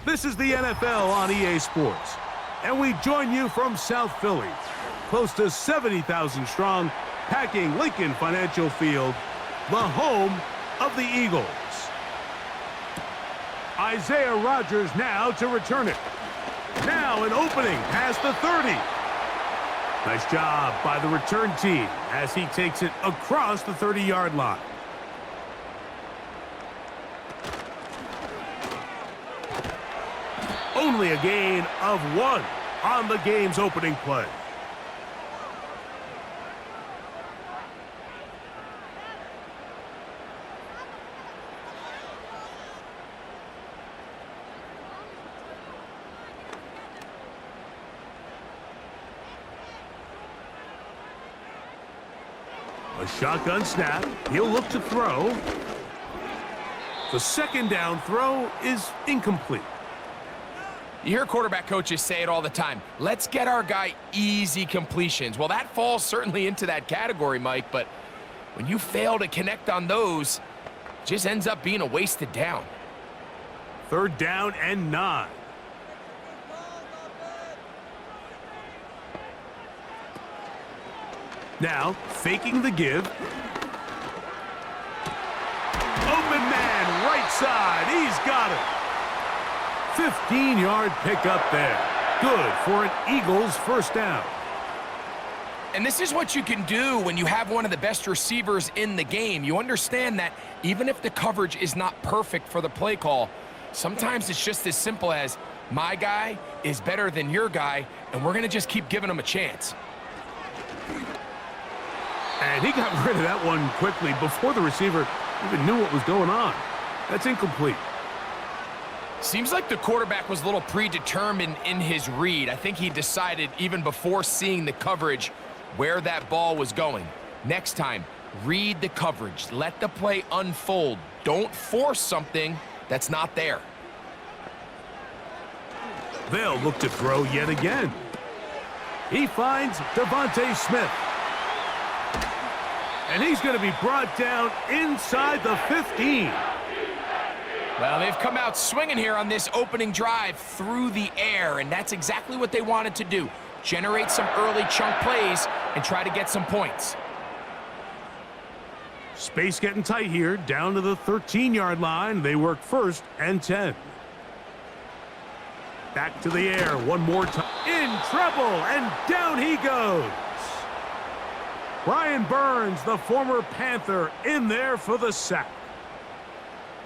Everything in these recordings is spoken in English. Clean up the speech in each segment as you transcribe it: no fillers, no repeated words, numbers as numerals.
This is the NFL on EA Sports, and we join you from South Philly, close to 70,000 strong, packing Lincoln Financial Field, the home of the Eagles. Isaiah Rodgers now to return it. Now an opening past the 30. Nice job by the return team as he takes it across the 30-yard line. Only a gain of 1 on the game's opening play. A shotgun snap. He'll look to throw. The second down throw is incomplete. You hear quarterback coaches say it all the time. Let's get our guy easy completions. Well, that falls certainly into that category, Mike, but when you fail to connect on those, it just ends up being a wasted down. 3rd down and 9. Now, faking the give. Open man, right side. He's got it. 15-yard pickup there. Good for an Eagles first down. And this is what you can do when you have one of the best receivers in the game. You understand that even if the coverage is not perfect for the play call, sometimes it's just as simple as my guy is better than your guy, and we're going to just keep giving him a chance. And he got rid of that one quickly before the receiver even knew what was going on. That's incomplete. Seems like the quarterback was a little predetermined in his read. I think he decided even before seeing the coverage where that ball was going. Next time, read the coverage. Let the play unfold. Don't force something that's not there. They'll look to throw yet again. He finds Devontae Smith. And he's going to be brought down inside the 15. Well, they've come out swinging here on this opening drive through the air, and that's exactly what they wanted to do. Generate some early chunk plays and try to get some points. Space getting tight here, down to the 13-yard line. They work 1st and 10. Back to the air one more time. In trouble, and down he goes. Brian Burns, the former Panther, in there for the sack.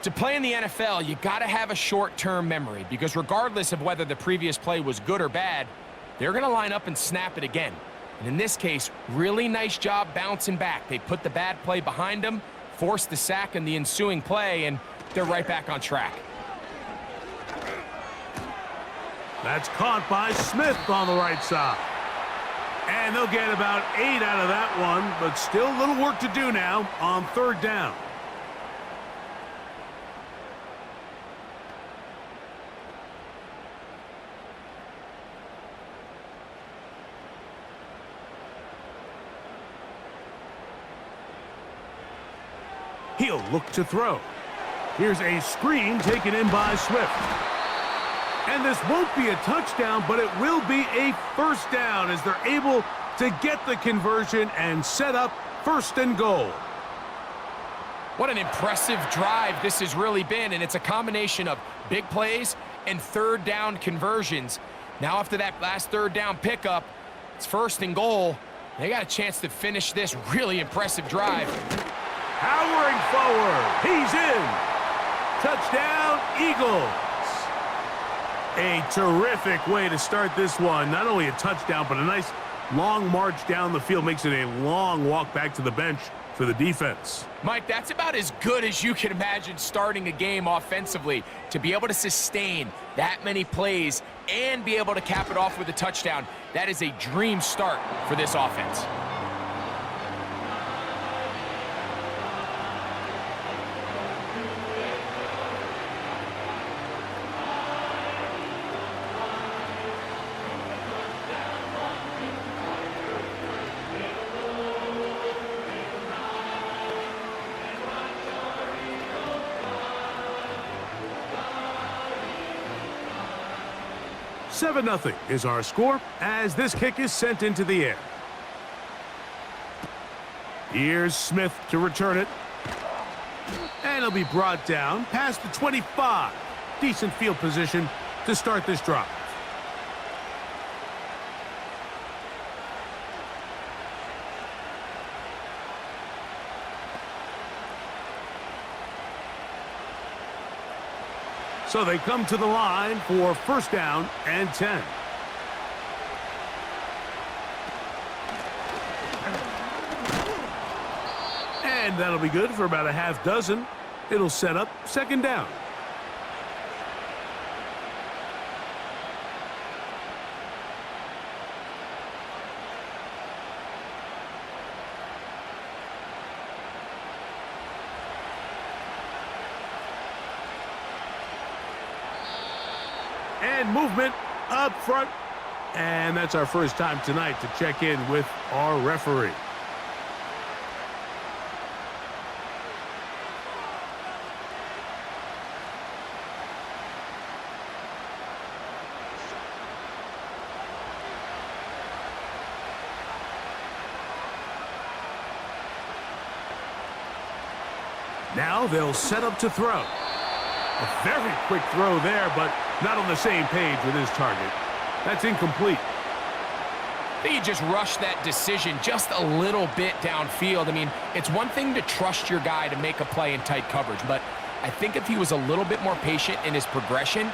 To play in the NFL, you got to have a short-term memory because regardless of whether the previous play was good or bad, they're going to line up and snap it again. And in this case, really nice job bouncing back. They put the bad play behind them, forced the sack in the ensuing play, and they're right back on track. That's caught by Smith on the right side. And they'll get about 8 out of that one, but still a little work to do now on 3rd down. He'll look to throw. Here's a screen taken in by Swift. And this won't be a touchdown, but it will be a first down as they're able to get the conversion and set up 1st and goal. What an impressive drive this has really been, and it's a combination of big plays and 3rd down conversions. Now after that last 3rd down pickup, it's 1st and goal. They got a chance to finish this really impressive drive. Powering forward. He's in. Touchdown, Eagles. A terrific way to start this one. Not only a touchdown, but a nice long march down the field. Makes it a long walk back to the bench for the defense. Mike, that's about as good as you can imagine starting a game offensively. To be able to sustain that many plays and be able to cap it off with a touchdown, that is a dream start for this offense. 7-0 is our score as this kick is sent into the air. Here's Smith to return it. And it'll be brought down past the 25. Decent field position to start this drive. So they come to the line for first down and 10. And that'll be good for about a half dozen. It'll set up second down. And movement up front. And that's our first time tonight to check in with our referee. Now they'll set up to throw. A very quick throw there, but not on the same page with his target. That's incomplete. I think he just rushed that decision just a little bit downfield. I mean, it's one thing to trust your guy to make a play in tight coverage, but I think if he was a little bit more patient in his progression,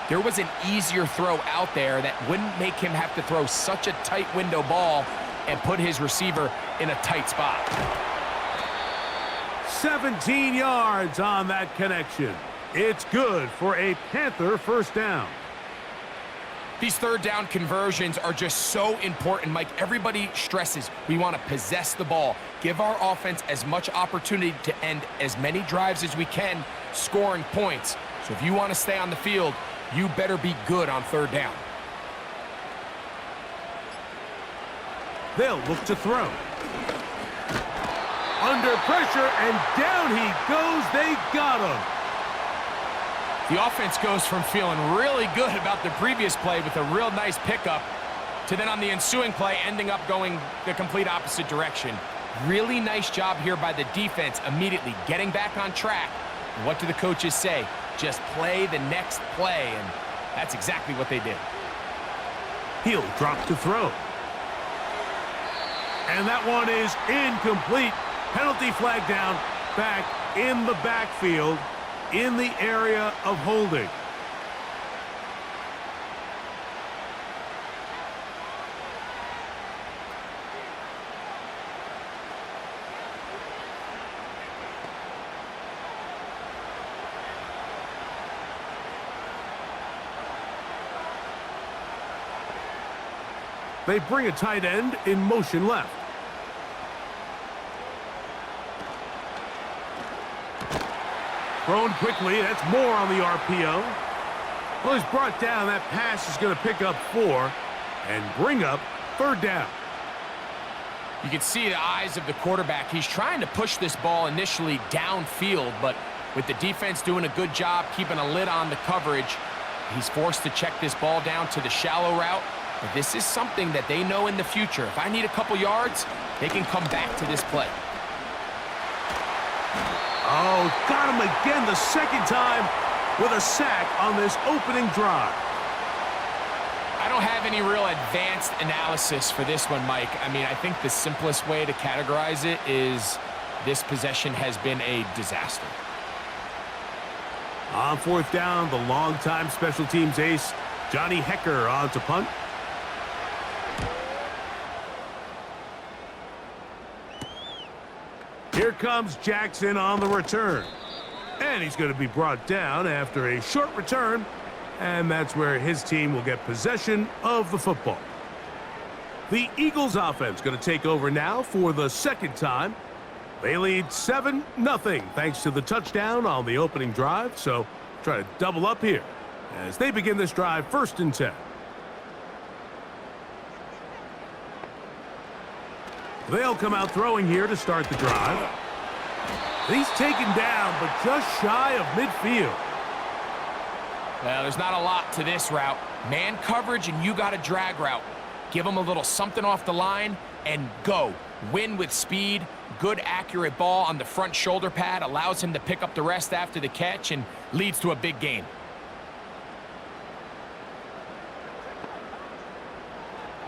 there was an easier throw out there that wouldn't make him have to throw such a tight window ball and put his receiver in a tight spot. 17 yards on that connection. It's good for a Panther first down. These third down conversions are just so important, Mike. Everybody stresses we want to possess the ball, give our offense as much opportunity to end as many drives as we can, scoring points. So if you want to stay on the field, you better be good on third down. They'll look to throw. Under pressure, and down he goes. They got him. The offense goes from feeling really good about the previous play with a real nice pickup to then on the ensuing play ending up going the complete opposite direction. Really nice job here by the defense immediately getting back on track. And what do the coaches say? Just play the next play, and that's exactly what they did. He'll drop to throw. And that one is incomplete. Penalty flag down, back in the backfield, in the area of holding. They bring a tight end in motion left. Thrown quickly, that's more on the RPO. Well, he's brought down. That pass is going to pick up 4 and bring up third down. You can see the eyes of the quarterback. He's trying to push this ball initially downfield, but with the defense doing a good job keeping a lid on the coverage, he's forced to check this ball down to the shallow route. But this is something that they know in the future. If I need a couple yards, they can come back to this play. Oh, got him again the second time with a sack on this opening drive. I don't have any real advanced analysis for this one, Mike. I mean, I think the simplest way to categorize it is this possession has been a disaster. On fourth down, the longtime special teams ace, Johnny Hecker, on to punt. Here comes Jackson on the return. And he's going to be brought down after a short return. And that's where his team will get possession of the football. The Eagles offense going to take over now for the second time. They lead 7-0 thanks to the touchdown on the opening drive. So try to double up here as they begin this drive first and 10. They'll come out throwing here to start the drive. He's taken down, but just shy of midfield. Well, there's not a lot to this route. Man coverage and you got a drag route. Give him a little something off the line and go. Win with speed. Good, accurate ball on the front shoulder pad allows him to pick up the rest after the catch and leads to a big gain.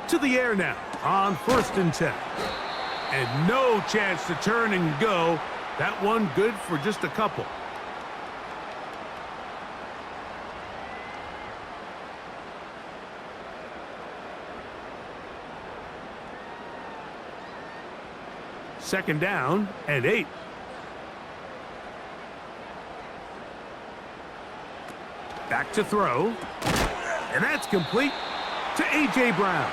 To the air now on 1st and 10. And no chance to turn and go. That one good for just a couple. Second down and 8. Back to throw. And that's complete to A.J. Brown.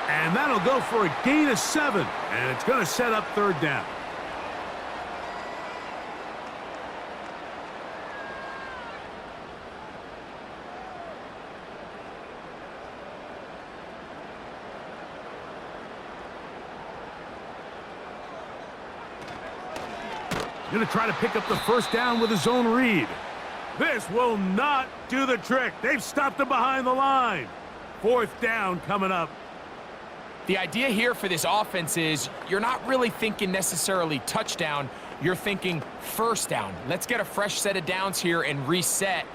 And that'll go for a gain of 7. And it's going to set up 3rd down. Going to try to pick up the 1st down with his own read. This will not do the trick. They've stopped him behind the line. 4th down coming up. The idea here for this offense is you're not really thinking necessarily touchdown. You're thinking 1st down. Let's get a fresh set of downs here and reset.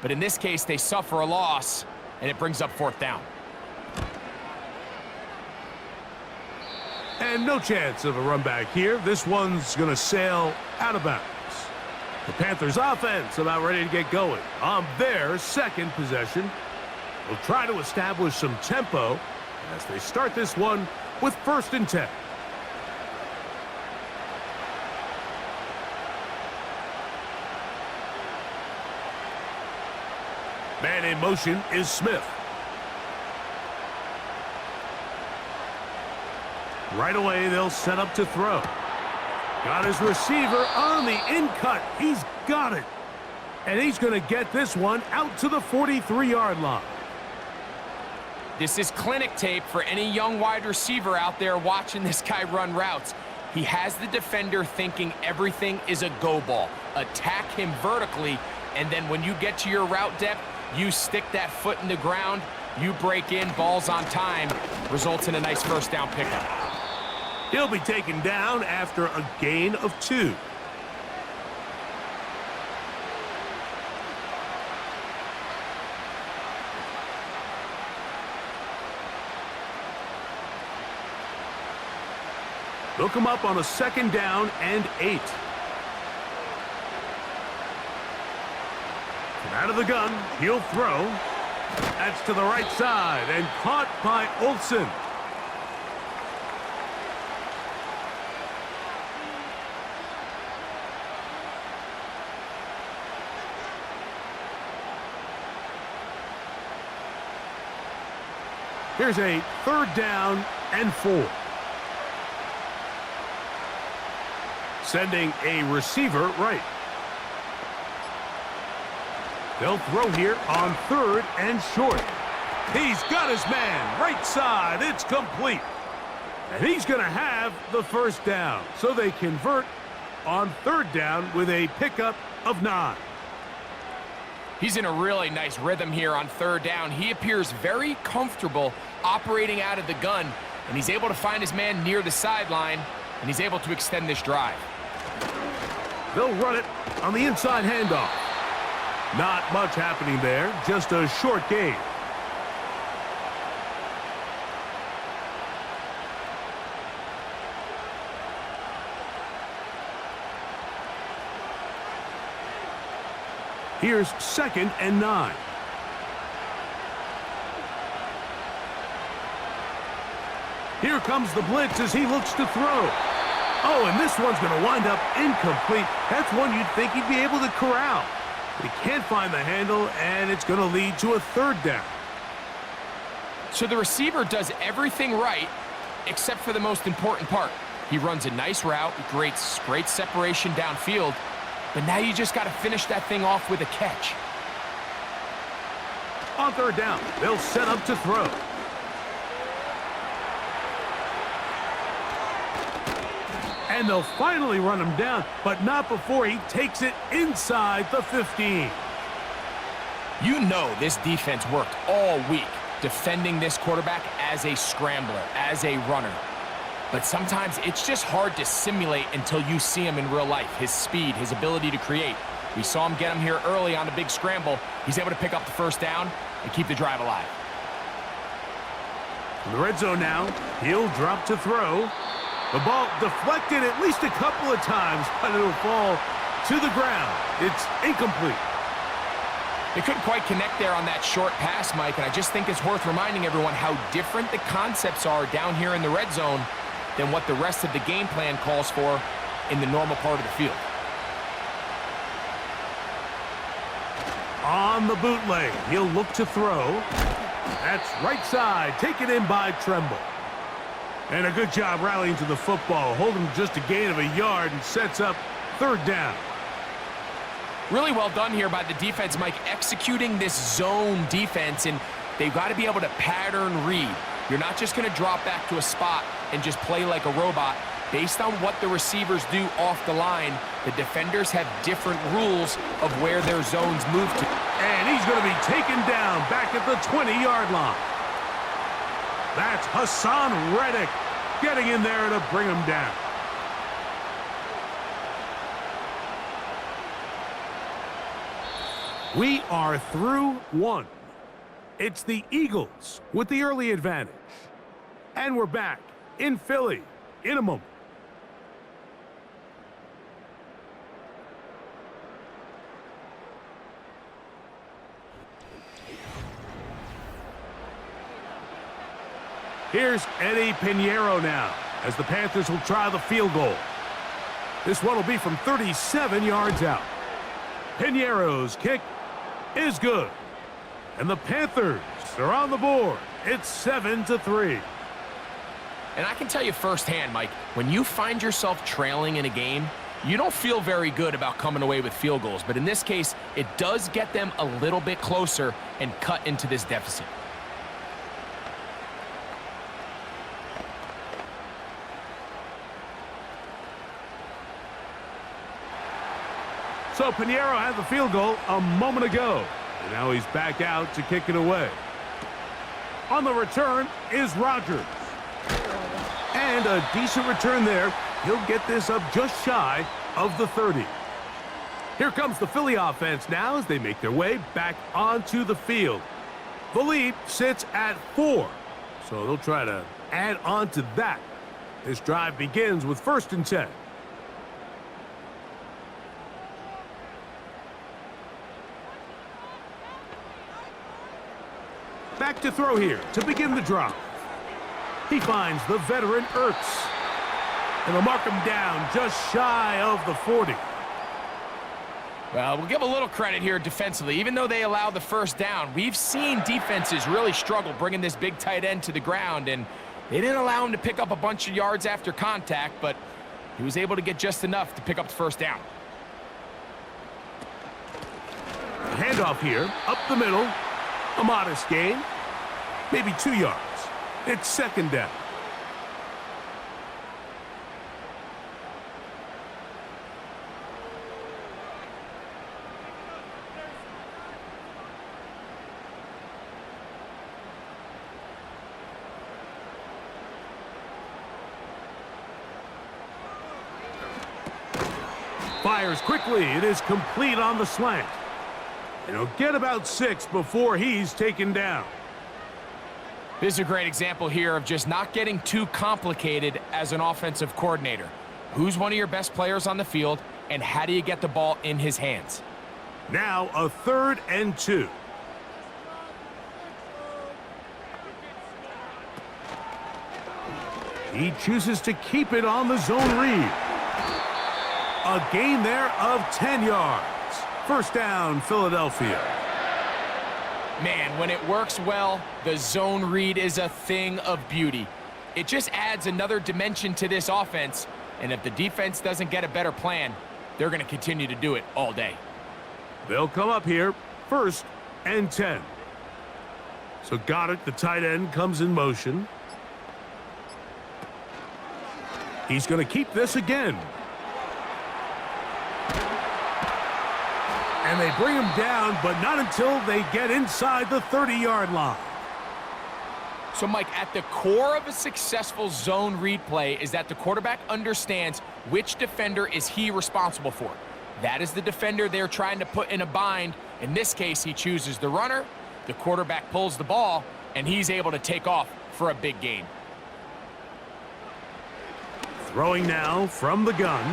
But in this case, they suffer a loss, and it brings up 4th down. And no chance of a run back here. This one's going to sail out of bounds. The Panthers offense about ready to get going on their 2nd possession. They'll try to establish some tempo as they start this one with 1st and 10. Man in motion is Smith. Right away, they'll set up to throw. Got his receiver on the in-cut. He's got it. And he's going to get this one out to the 43-yard line. This is clinic tape for any young wide receiver out there watching this guy run routes. He has the defender thinking everything is a go ball. Attack him vertically, and then when you get to your route depth, you stick that foot in the ground, you break in, balls on time, results in a nice 1st down pickup. He'll be taken down after a gain of 2. They'll come up on a 2nd down and 8. From out of the gun, he'll throw. That's to the right side and caught by Olsen. Here's a 3rd down and 4. Sending a receiver right. They'll throw here on 3rd and short. He's got his man right side. It's complete. And he's going to have the 1st down. So they convert on 3rd down with a pickup of 9. He's in a really nice rhythm here on 3rd down. He appears very comfortable operating out of the gun, and he's able to find his man near the sideline, and he's able to extend this drive. They'll run it on the inside handoff. Not much happening there, just a short gain. Here's 2nd and 9. Here comes the blitz as he looks to throw. Oh, and this one's going to wind up incomplete. That's one you'd think he'd be able to corral. But he can't find the handle, and it's going to lead to a 3rd down. So the receiver does everything right except for the most important part. He runs a nice route, great separation downfield, but now you just got to finish that thing off with a catch. On 3rd down, they'll set up to throw. And they'll finally run him down, but not before he takes it inside the 15. You know this defense worked all week defending this quarterback as a scrambler, as a runner. But sometimes it's just hard to simulate until you see him in real life. His speed, his ability to create. We saw him get him here early on the big scramble. He's able to pick up the first down and keep the drive alive. In the red zone now, he'll drop to throw. The ball deflected at least a couple of times, but it'll fall to the ground. It's incomplete. They couldn't quite connect there on that short pass, Mike, and I just think it's worth reminding everyone how different the concepts are down here in the red zone than what the rest of the game plan calls for in the normal part of the field. On the bootleg, he'll look to throw. That's right side, taken in by Tremble. And a good job rallying to the football, holding just a gain of a yard and sets up third down. Really well done here by the defense, Mike, executing this zone defense, and they've got to be able to pattern read. You're not just going to drop back to a spot and just play like a robot. Based on what the receivers do off the line, the defenders have different rules of where their zones move to. And he's going to be taken down back at the 20-yard line. That's Hassan Reddick getting in there to bring him down. We are through one. It's the Eagles with the early advantage. And we're back in Philly in a moment. Here's Eddie Pinheiro now, as the Panthers will try the field goal. This one will be from 37 yards out. Pinheiro's kick is good. And the Panthers are on the board. It's 7-3. And I can tell you firsthand, Mike, when you find yourself trailing in a game, you don't feel very good about coming away with field goals. But in this case, it does get them a little bit closer and cut into this deficit. So Pinheiro had the field goal a moment ago. And now he's back out to kick it away. On the return is Rodgers. And a decent return there. He'll get this up just shy of the 30. Here comes the Philly offense now as they make their way back onto the field. The lead sits at 4. So they'll try to add on to that. This drive begins with 1st and 10. Back to throw here to begin the drive. He finds the veteran Ertz. And they'll mark him down just shy of the 40. Well, we'll give a little credit here defensively. Even though they allow the first down, we've seen defenses really struggle bringing this big tight end to the ground, and they didn't allow him to pick up a bunch of yards after contact, but he was able to get just enough to pick up the first down. Handoff here, up the middle. A modest gain, maybe 2 yards. It's 2nd down. Fires quickly. It is complete on the slant. And he'll get about 6 before he's taken down. This is a great example here of just not getting too complicated as an offensive coordinator. Who's one of your best players on the field, and how do you get the ball in his hands? Now a 3rd and 2. He chooses to keep it on the zone read. A gain there of 10 yards. 1st down, Philadelphia. Man, when it works well, the zone read is a thing of beauty. It just adds another dimension to this offense, and if the defense doesn't get a better plan, they're going to continue to do it all day. They'll come up here, 1st and 10. So got it, the tight end comes in motion. He's going to keep this again. And they bring him down, but not until they get inside the 30-yard line. So, Mike, at the core of a successful zone read play is that the quarterback understands which defender is he responsible for. That is the defender they're trying to put in a bind. In this case, he chooses the runner, the quarterback pulls the ball, and he's able to take off for a big gain. Throwing now from the gun.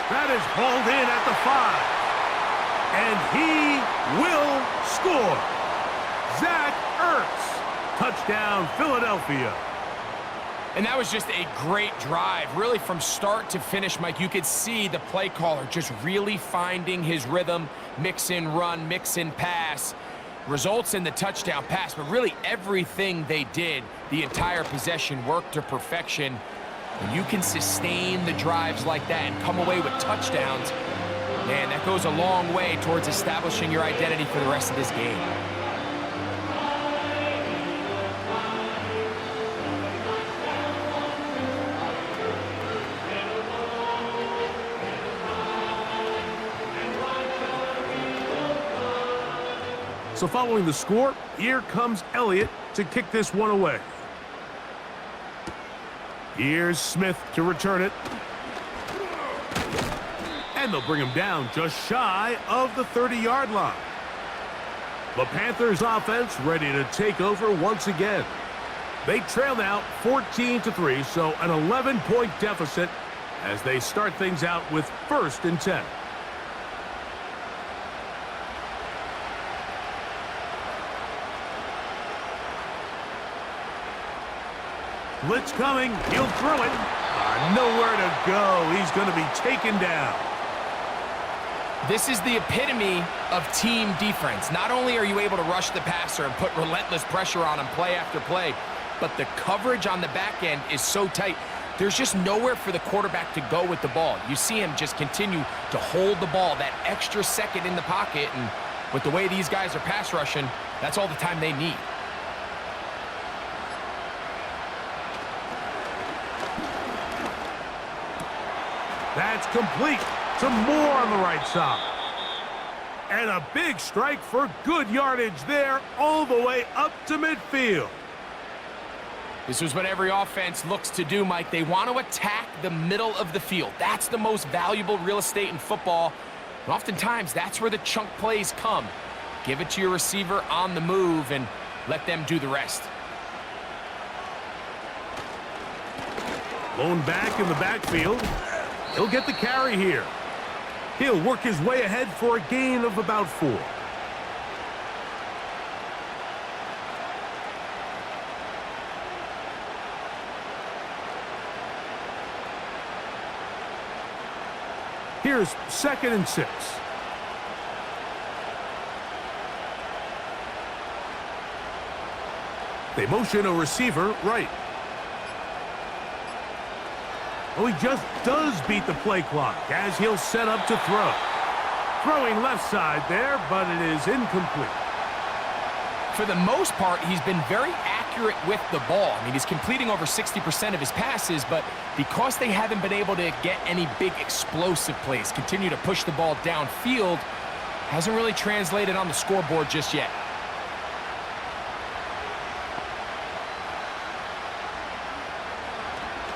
That is hauled in at the 5. And he will score. Zach Ertz. Touchdown, Philadelphia. And that was just a great drive, really from start to finish, Mike. You could see the play caller just really finding his rhythm, mix in run, mix in pass, results in the touchdown pass. But really everything they did, the entire possession worked to perfection. When you can sustain the drives like that and come away with touchdowns, man, that goes a long way towards establishing your identity for the rest of this game. So following the score, here comes Elliott to kick this one away. Here's Smith to return it. And they'll bring him down just shy of the 30-yard line. The Panthers offense ready to take over once again. They trail now 14-3, so an 11-point deficit as they start things out with 1st and 10. Blitz coming. He'll throw it. Nowhere to go. He's going to be taken down. This is the epitome of team defense. Not only are you able to rush the passer and put relentless pressure on him play after play, but the coverage on the back end is so tight. There's just nowhere for the quarterback to go with the ball. You see him just continue to hold the ball that extra second in the pocket, and with the way these guys are pass rushing, that's all the time they need. That's complete. Some more on the right side. And a big strike for good yardage there all the way up to midfield. This is what every offense looks to do, Mike. They want to attack the middle of the field. That's the most valuable real estate in football. And oftentimes, that's where the chunk plays come. Give it to your receiver on the move and let them do the rest. Blown back in the backfield. He'll get the carry here. He'll work his way ahead for a gain of about 4. Here's 2nd and 6. They motion a receiver right. Oh, he just does beat the play clock as he'll set up to throw. Throwing left side there, but it is incomplete. For the most part, he's been very accurate with the ball. I mean, he's completing over 60% of his passes, but because they haven't been able to get any big explosive plays, continue to push the ball downfield, hasn't really translated on the scoreboard just yet.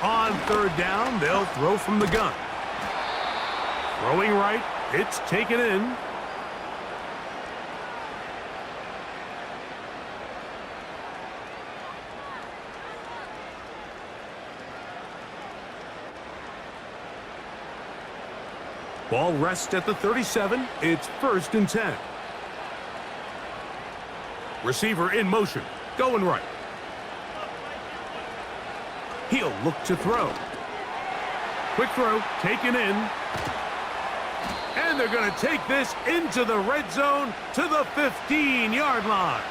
On 3rd down, they'll throw from the gun. Throwing right, it's taken in. Ball rests at the 37. It's 1st and 10. Receiver in motion, going right. He'll look to throw. Quick throw, taken in. And they're going to take this into the red zone to the 15-yard line.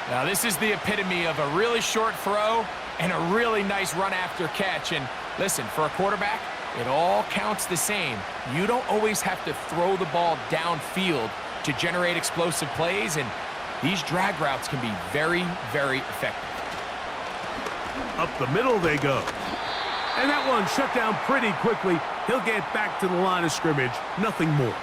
Now, this is the epitome of a really short throw and a really nice run after catch. And listen, for a quarterback, it all counts the same. You don't always have to throw the ball downfield to generate explosive plays, and these drag routes can be very, very effective. Up the middle they go. And that one shut down pretty quickly. He'll get back to the line of scrimmage. Nothing more.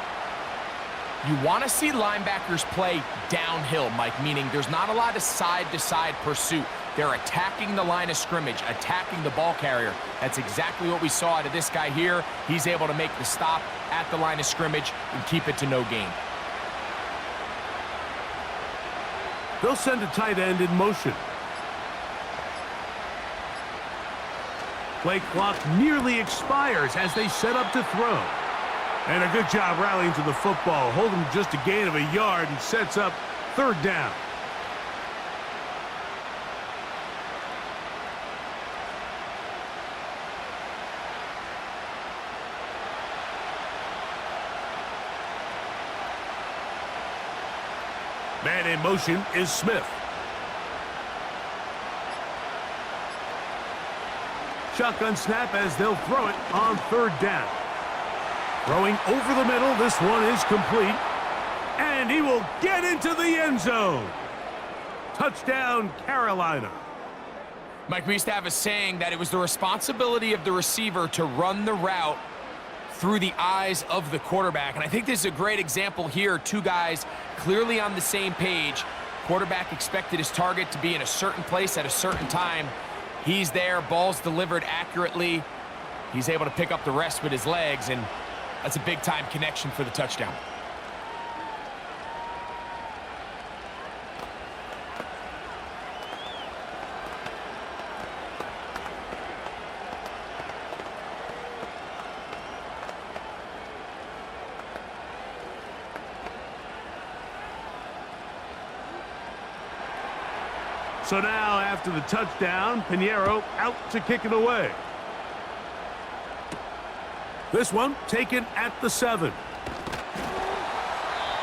You want to see linebackers play downhill, Mike, meaning there's not a lot of side-to-side pursuit. They're attacking the line of scrimmage, attacking the ball carrier. That's exactly what we saw out of this guy here. He's able to make the stop at the line of scrimmage and keep it to no gain. They'll send a tight end in motion. Play clock nearly expires as they set up to throw. And a good job rallying to the football. Holding just a gain of a yard and sets up third down. Man in motion is Smith. Shotgun snap as they'll throw it on third down. Throwing over the middle, this one is complete. And he will get into the end zone. Touchdown, Carolina. Mike, we used to have a saying that it was the responsibility of the receiver to run the route through the eyes of the quarterback. And I think this is a great example here. Two guys clearly on the same page. Quarterback expected his target to be in a certain place at a certain time. He's there, ball's delivered accurately. He's able to pick up the rest with his legs, and that's a big-time connection for the touchdown. So now, after the touchdown, Pinheiro out to kick it away. This one taken at the 7.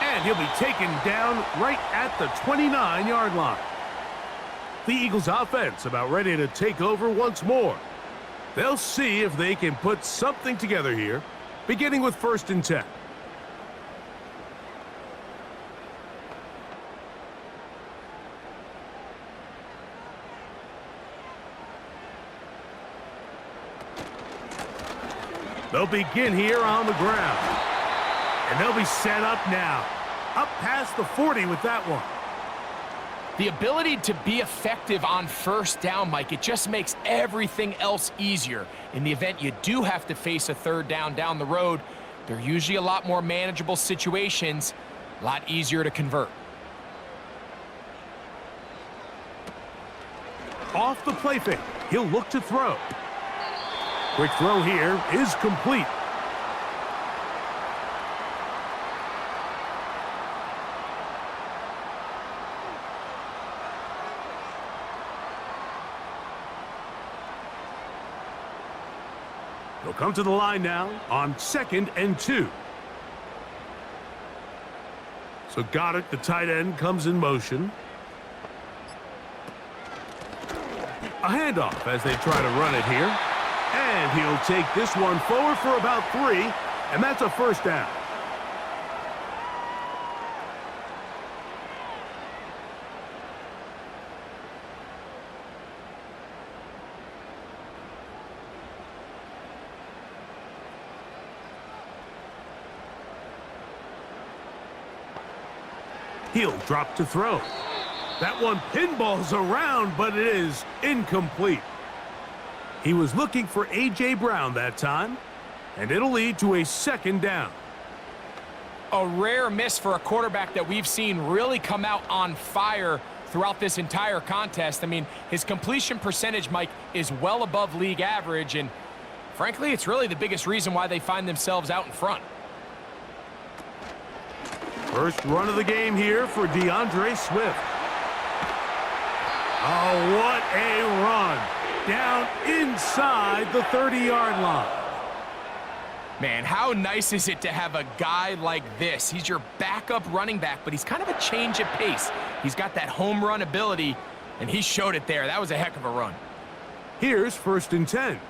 And he'll be taken down right at the 29-yard line. The Eagles' offense about ready to take over once more. They'll see if they can put something together here, beginning with 1st and 10. They'll begin here on the ground. And they'll be set up now. Up past the 40 with that one. The ability to be effective on 1st down, Mike, it just makes everything else easier. In the event you do have to face a 3rd down the road, they're usually a lot more manageable situations, a lot easier to convert. Off the play fake, he'll look to throw. Quick throw here is complete. He'll come to the line now on 2nd and 2. So Goddard, the tight end, comes in motion. A handoff as they try to run it here. And he'll take this one forward for about 3, and that's a 1st down. He'll drop to throw. That one pinballs around, but it is incomplete. He was looking for A.J. Brown that time, and it'll lead to a 2nd down. A rare miss for a quarterback that we've seen really come out on fire throughout this entire contest. I mean, his completion percentage, Mike, is well above league average, and frankly, it's really the biggest reason why they find themselves out in front. First run of the game here for DeAndre Swift. Oh, what a run. Down inside the 30-yard line. Man, how nice is it to have a guy like this? He's your backup running back, but he's kind of a change of pace. He's got that home run ability, and he showed it there. That was a heck of a run. Here's 1st and 10.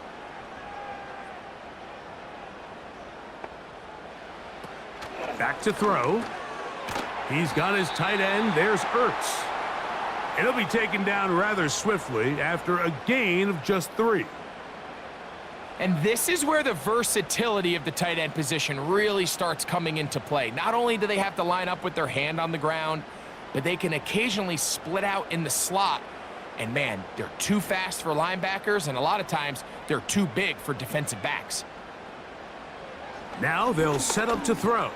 Back to throw. He's got his tight end. There's Ertz. And he'll be taken down rather swiftly after a gain of just 3. And this is where the versatility of the tight end position really starts coming into play. Not only do they have to line up with their hand on the ground, but they can occasionally split out in the slot. And man, they're too fast for linebackers, and a lot of times they're too big for defensive backs. Now they'll set up to throw.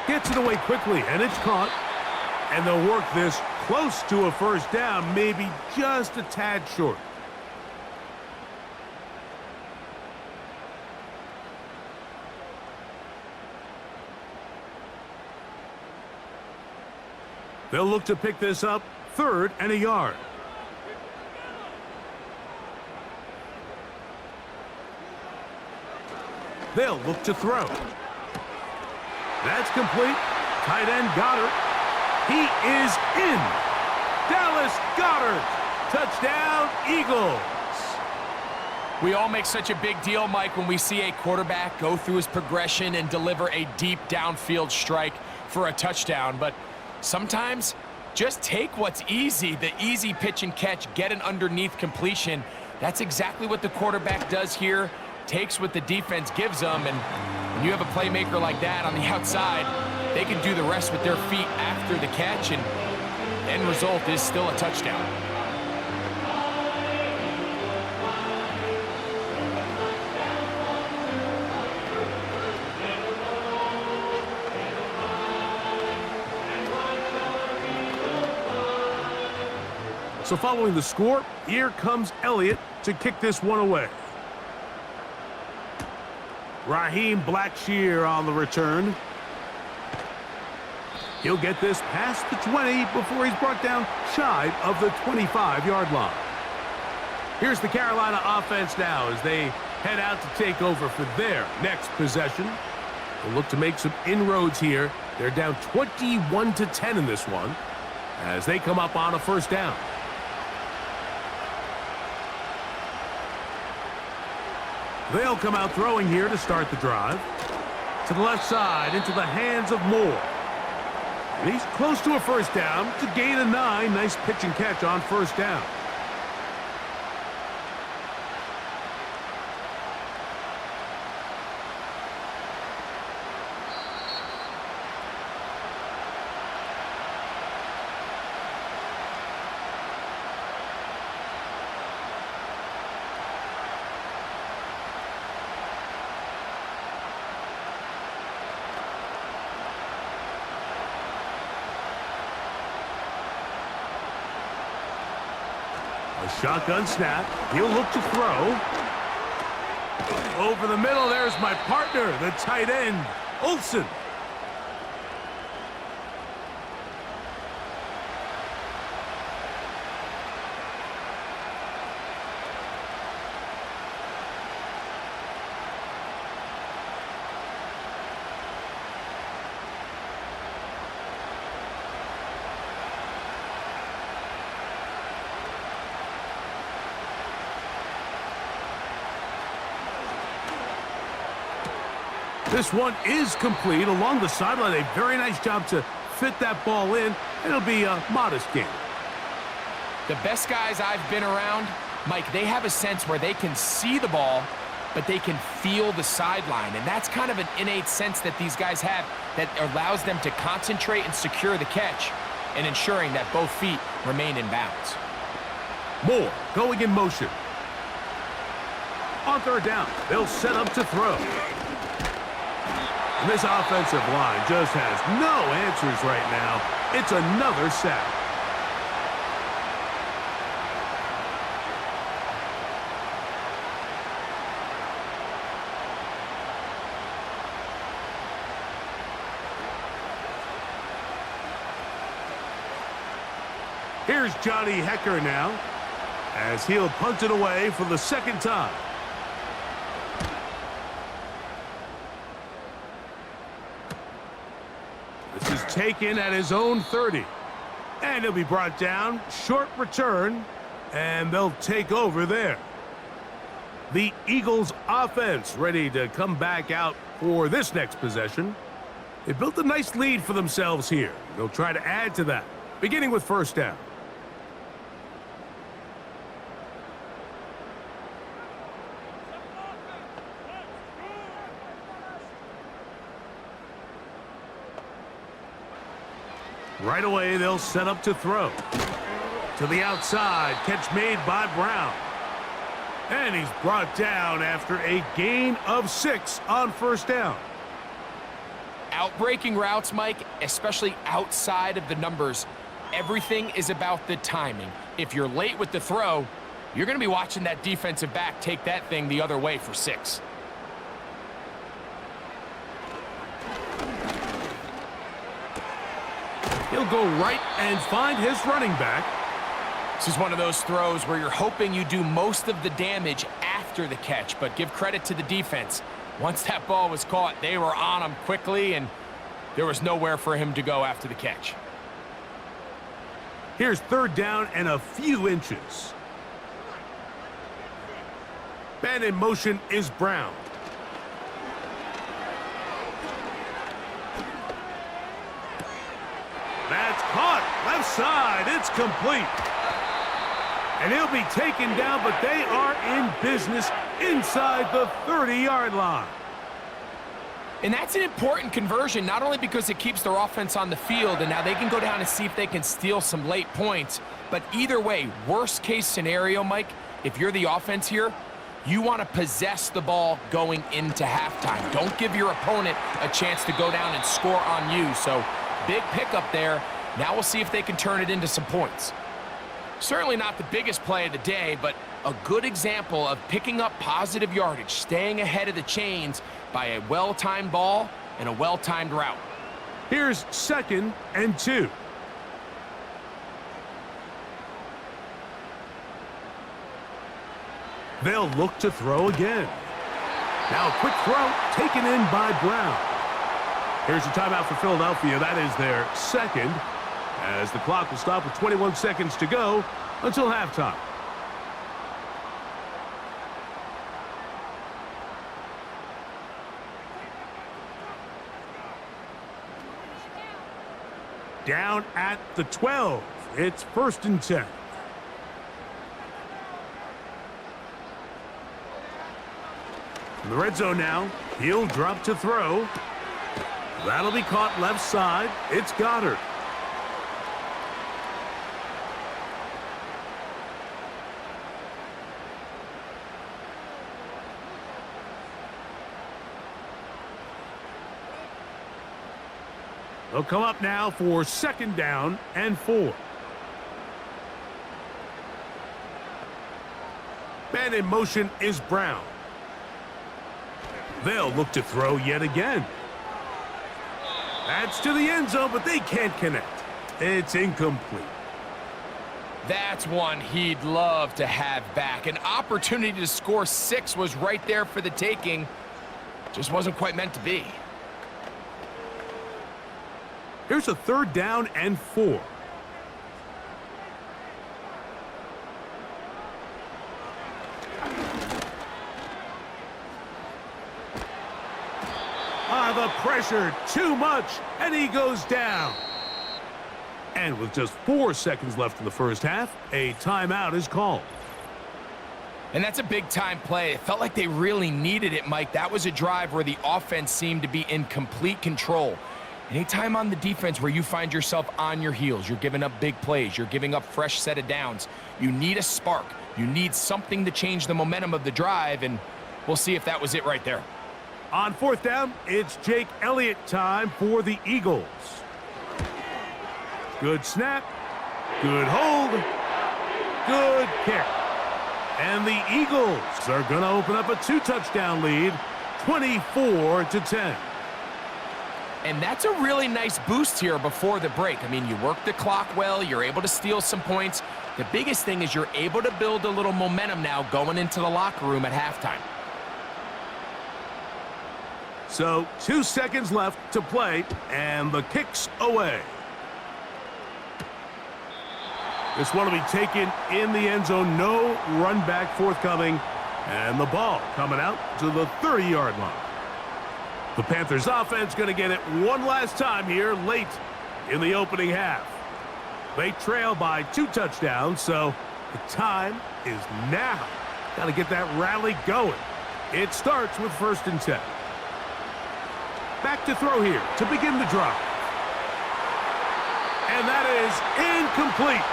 Gets it away quickly, and it's caught. And they'll work this close to a first down, maybe just a tad short. They'll look to pick this up, 3rd and a yard. They'll look to throw. That's complete. Tight end Goddard. He is in. Dallas Goddard. Touchdown, Eagles. We all make such a big deal, Mike, when we see a quarterback go through his progression and deliver a deep downfield strike for a touchdown. But sometimes just take what's easy, the easy pitch and catch, get an underneath completion. That's exactly what the quarterback does here. Takes what the defense gives them, and when you have a playmaker like that on the outside, they can do the rest with their feet after the catch, and end result is still a touchdown. So following the score, here comes Elliott to kick this one away. Raheem Blackshear on the return. He'll get this past the 20 before he's brought down shy of the 25-yard line. Here's the Carolina offense now as they head out to take over for their next possession. They'll look to make some inroads here. They're down 21-10 in this one as they come up on a first down. They'll come out throwing here to start the drive. To the left side, into the hands of Moore. And he's close to a first down to gain a 9. Nice pitch and catch on first down. A shotgun snap. He'll look to throw. Over the middle, there's my partner, the tight end, Olsen. This one is complete along the sideline. A very nice job to fit that ball in. It'll be a modest gain. The best guys I've been around, Mike, they have a sense where they can see the ball, but they can feel the sideline. And that's kind of an innate sense that these guys have that allows them to concentrate and secure the catch and ensuring that both feet remain in bounds. Moore going in motion. On third down, they'll set up to throw. And this offensive line just has no answers right now. It's another sack. Here's Johnny Hecker now as he'll punt it away for the second time. This is taken at his own 30. And he'll be brought down. Short return. And they'll take over there. The Eagles offense ready to come back out for this next possession. They built a nice lead for themselves here. They'll try to add to that, beginning with first down. Right away, they'll set up to throw. To the outside, catch made by Brown. And he's brought down after a gain of 6 on first down. Outbreaking routes, Mike, especially outside of the numbers, everything is about the timing. If you're late with the throw, you're going to be watching that defensive back take that thing the other way for 6. He'll go right and find his running back. This is one of those throws where you're hoping you do most of the damage after the catch, but give credit to the defense. Once that ball was caught, they were on him quickly, and there was nowhere for him to go after the catch. Here's third down and a few inches. Man in motion is Brown. That's caught. Left side. It's complete. And he'll be taken down, but they are in business inside the 30-yard line. And that's an important conversion, not only because it keeps their offense on the field, and now they can go down and see if they can steal some late points, but either way, worst case scenario, Mike, if you're the offense here, you want to possess the ball going into halftime. Don't give your opponent a chance to go down and score on you. So big pickup there. Now we'll see if they can turn it into some points. Certainly not the biggest play of the day, but a good example of picking up positive yardage, staying ahead of the chains by a well-timed ball and a well-timed route. Here's 2nd and 2. They'll look to throw again. Now a quick throw taken in by Brown. Here's a timeout for Philadelphia. That is their 2nd, as the clock will stop with 21 seconds to go until halftime. Down at the 12. It's 1st and 10. In the red zone now. He'll drop to throw. That'll be caught left side. It's Goddard. They'll come up now for 2nd down and 4. Man in motion is Brown. They'll look to throw yet again. That's to the end zone, but they can't connect. It's incomplete. That's one he'd love to have back. An opportunity to score 6 was right there for the taking. Just wasn't quite meant to be. Here's a 3rd down and 4. The pressure, too much, and he goes down. And with just 4 seconds left in the first half, a timeout is called. And that's a big-time play. It felt like they really needed it, Mike. That was a drive where the offense seemed to be in complete control. Anytime on the defense where you find yourself on your heels, you're giving up big plays, you're giving up fresh set of downs, you need a spark. You need something to change the momentum of the drive, and we'll see if that was it right there. On 4th down, it's Jake Elliott time for the Eagles. Good snap, good hold, good kick. And the Eagles are going to open up a 2-touchdown lead, 24-10. And that's a really nice boost here before the break. I mean, you work the clock well, you're able to steal some points. The biggest thing is you're able to build a little momentum now going into the locker room at halftime. So 2 seconds left to play, and the kick's away. This one will be taken in the end zone. No run back forthcoming, and the ball coming out to the 30-yard line. The Panthers offense going to get it one last time here late in the opening half. They trail by 2 touchdowns, so the time is now. Got to get that rally going. It starts with 1st and 10. Back to throw here to begin the drive. And And that is incomplete.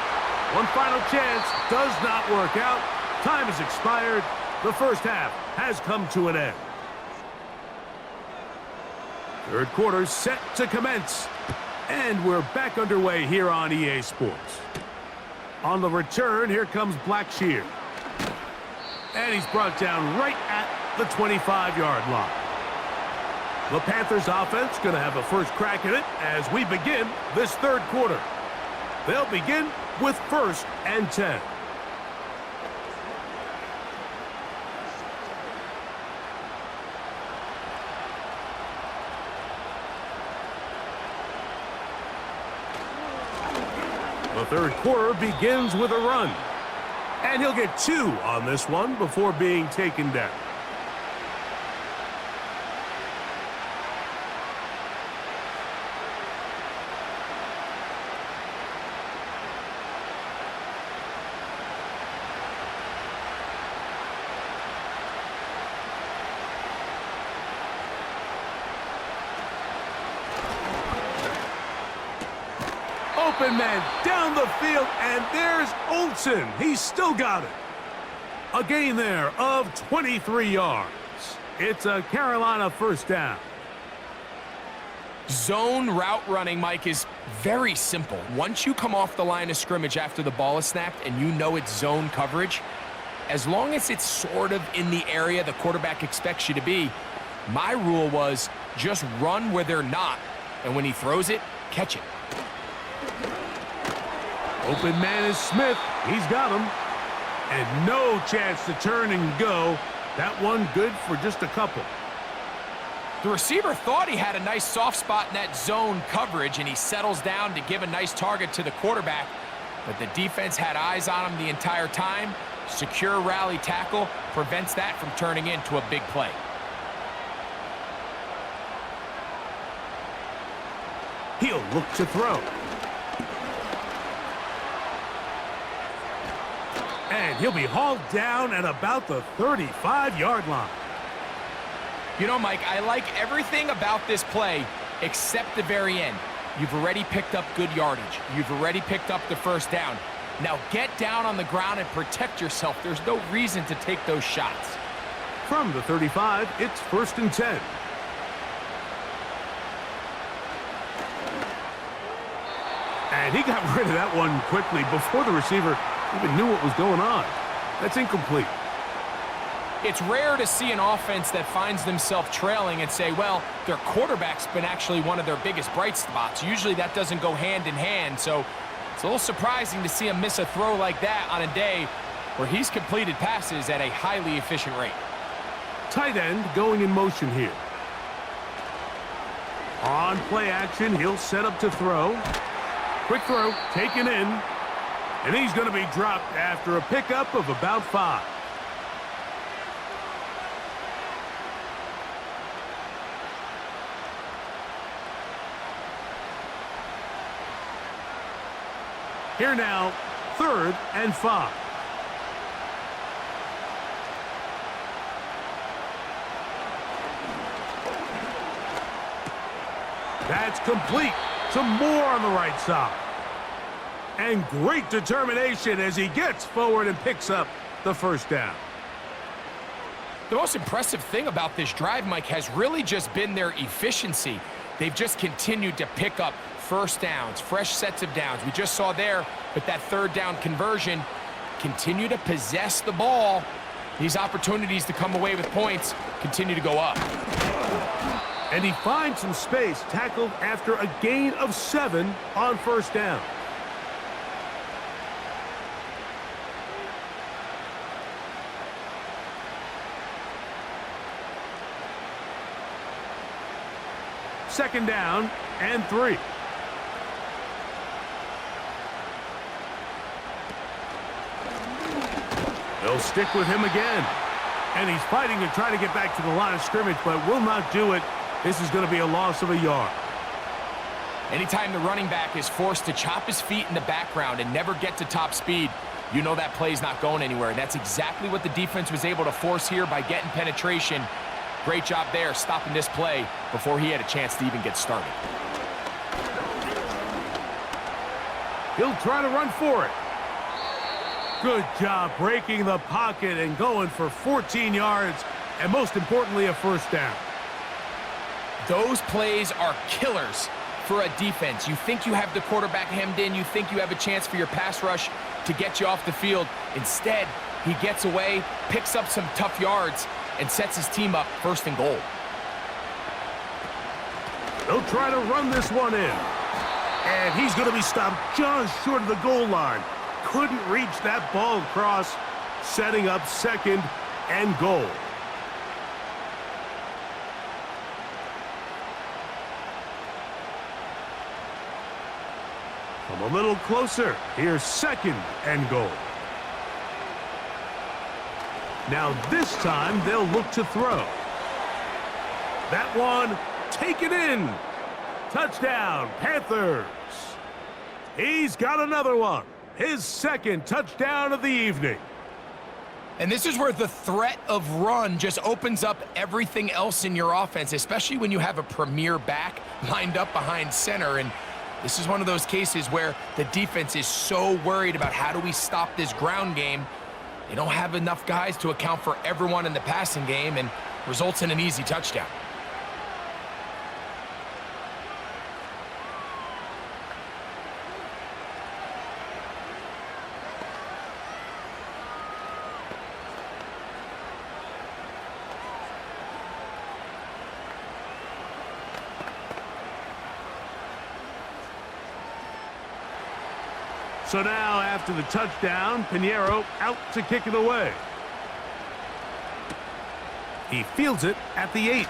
One final chance does not work out. Time has expired. The first half has come to an end. Third quarter set to commence. And we're back underway here on EA Sports. On the return, here comes Blackshear. And he's brought down right at the 25-yard line. The Panthers offense going to have a first crack at it as we begin this third quarter. They'll begin with 1st and 10. The third quarter begins with a run. And he'll get 2 on this one before being taken down. Open man down the field, and there's Olsen. He's still got it. A gain there of 23 yards. It's a Carolina first down. Zone route running, Mike, is very simple. Once you come off the line of scrimmage after the ball is snapped and you know it's zone coverage, as long as it's sort of in the area the quarterback expects you to be, my rule was just run where they're not, and when he throws it, catch it. Open man is Smith. He's got him. And no chance to turn and go. That one good for just a couple. The receiver thought he had a nice soft spot in that zone coverage, and he settles down to give a nice target to the quarterback. But the defense had eyes on him the entire time. Secure rally tackle prevents that from turning into a big play. He'll look to throw. And he'll be hauled down at about the 35-yard line. You know, Mike, I like everything about this play except the very end. You've already picked up good yardage. You've already picked up the first down. Now get down on the ground and protect yourself. There's no reason to take those shots. From the 35, it's 1st and 10. And he got rid of that one quickly before the receiver even knew what was going on. That's incomplete. It's rare to see an offense that finds themselves trailing and say, well, their quarterback's been actually one of their biggest bright spots. Usually that doesn't go hand in hand, so it's a little surprising to see him miss a throw like that on a day where he's completed passes at a highly efficient rate. Tight end going in motion here. On play action, he'll set up to throw. Quick throw, taken in. And he's going to be dropped after a pickup of about 5. Here now, 3rd and 5. That's complete. Some more on the right side. And great determination as he gets forward and picks up the first down. The most impressive thing about this drive, Mike, has really just been their efficiency. They've just continued to pick up first downs, fresh sets of downs. We just saw there with that 3rd down conversion, continue to possess the ball. These opportunities to come away with points continue to go up. And he finds some space, tackled after a gain of 7 on first down. Second down and 3. They'll stick with him again. And he's fighting to try to get back to the line of scrimmage, but will not do it. This is going to be a loss of a yard. Anytime the running back is forced to chop his feet in the background and never get to top speed, you know that play's not going anywhere. And that's exactly what the defense was able to force here by getting penetration. Great job there, stopping this play before he had a chance to even get started. He'll try to run for it. Good job breaking the pocket and going for 14 yards, and most importantly, a first down. Those plays are killers for a defense. You think you have the quarterback hemmed in. You think you have a chance for your pass rush to get you off the field. Instead, he gets away, picks up some tough yards, and sets his team up first and goal. They'll try to run this one in. And he's going to be stopped just short of the goal line. Couldn't reach that ball across, setting up second and goal. Come a little closer. Here's second and goal. Now this time they'll look to throw. That one taken in. Touchdown, Panthers. He's got another one. His second touchdown of the evening. And this is where the threat of run just opens up everything else in your offense, especially when you have a premier back lined up behind center. And this is one of those cases where the defense is so worried about how do we stop this ground game. They don't have enough guys to account for everyone in the passing game, and results in an easy touchdown. So now, after the touchdown, Pinheiro out to kick it away. He fields it at the 8.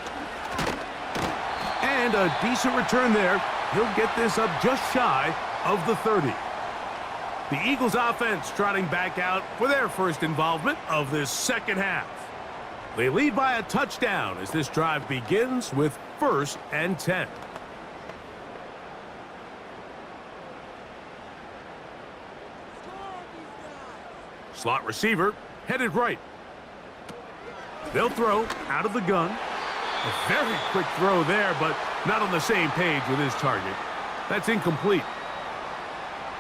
And a decent return there. He'll get this up just shy of the 30. The Eagles offense trotting back out for their first involvement of this second half. They lead by a touchdown as this drive begins with 1st and 10. Slot receiver, headed right. They'll throw out of the gun. A very quick throw there, but not on the same page with his target. That's incomplete.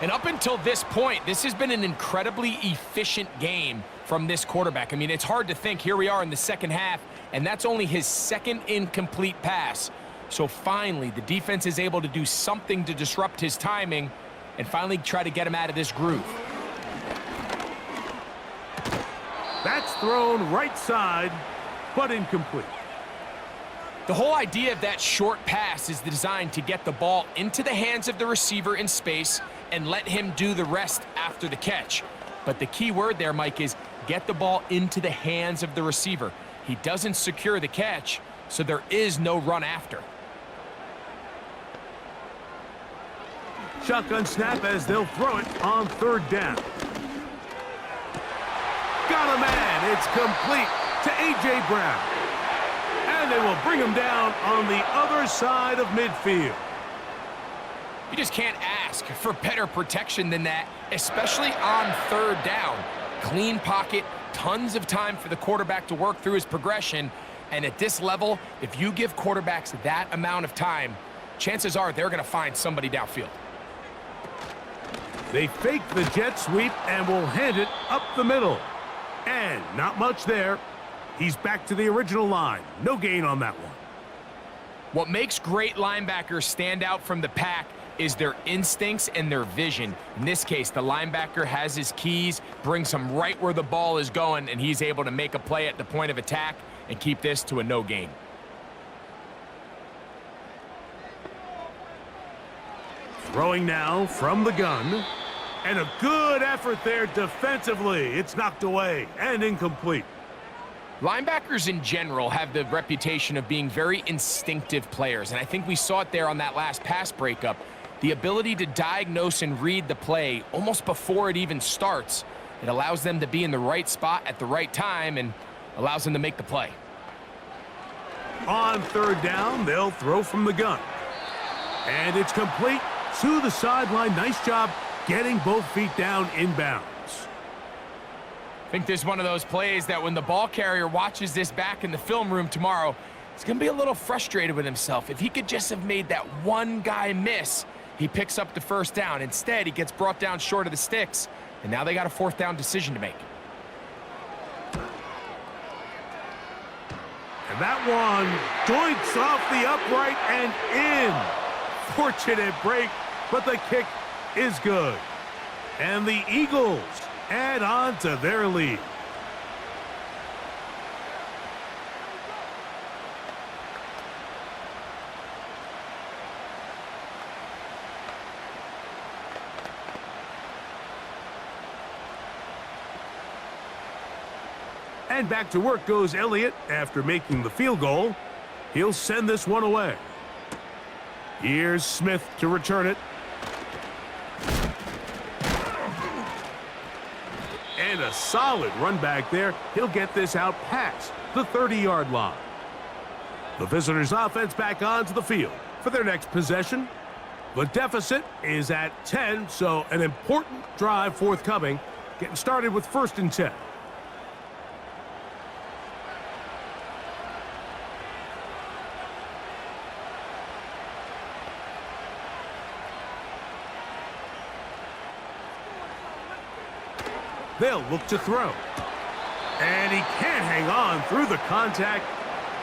And up until this point, this has been an incredibly efficient game from this quarterback. I mean, it's hard to think. Here we are in the second half, and that's only his second incomplete pass. So finally, the defense is able to do something to disrupt his timing and finally try to get him out of this groove. That's thrown right side, but incomplete. The whole idea of that short pass is designed to get the ball into the hands of the receiver in space and let him do the rest after the catch. But the key word there, Mike, is get the ball into the hands of the receiver. He doesn't secure the catch, so there is no run after. Shotgun snap as they'll throw it on 3rd down. Got a man. It's complete to A.J. Brown. And they will bring him down on the other side of midfield. You just can't ask for better protection than that, especially on 3rd down. Clean pocket, tons of time for the quarterback to work through his progression. And at this level, if you give quarterbacks that amount of time, chances are they're going to find somebody downfield. They fake the jet sweep and will hand it up the middle. And not much there. He's back to the original line. No gain on that one. What makes great linebackers stand out from the pack is their instincts and their vision. In this case, the linebacker has his keys, brings him right where the ball is going, and he's able to make a play at the point of attack and keep this to a no gain. Throwing now from the gun. And a good effort there defensively. It's knocked away and incomplete. Linebackers in general have the reputation of being very instinctive players, and I think we saw it there on that last pass breakup. The ability to diagnose and read the play almost before it even starts. It allows them to be in the right spot at the right time and allows them to make the play. On 3rd down, they'll throw from the gun. And it's complete to the sideline. Nice job getting both feet down inbounds. I think this is one of those plays that when the ball carrier watches this back in the film room tomorrow, he's going to be a little frustrated with himself. If he could just have made that one guy miss, He picks up the first down. Instead, he gets brought down short of the sticks, and now they got a fourth down decision to make. And that one joints off the upright and in. Fortunate break, but the kick is good. And the Eagles add on to their lead. And back to work goes Elliott after making the field goal. He'll send this one away. Here's Smith to return it. And a solid run back there. He'll get this out past the 30-yard line. The visitors' offense back onto the field for their next possession. The deficit is at 10, so an important drive forthcoming. Getting started with 1st and 10. They'll look to throw. And he can't hang on through the contact.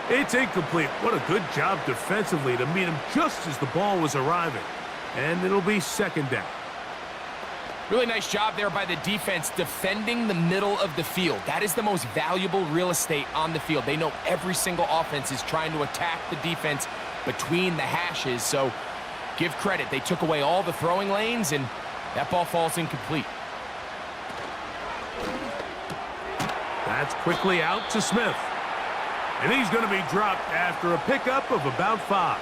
It's incomplete. What a good job defensively to meet him just as the ball was arriving. And it'll be 2nd down. Really nice job there by the defense defending the middle of the field. That is the most valuable real estate on the field. They know every single offense is trying to attack the defense between the hashes. So give credit. They took away all the throwing lanes, and that ball falls incomplete. That's quickly out to Smith. And he's going to be dropped after a pickup of about 5.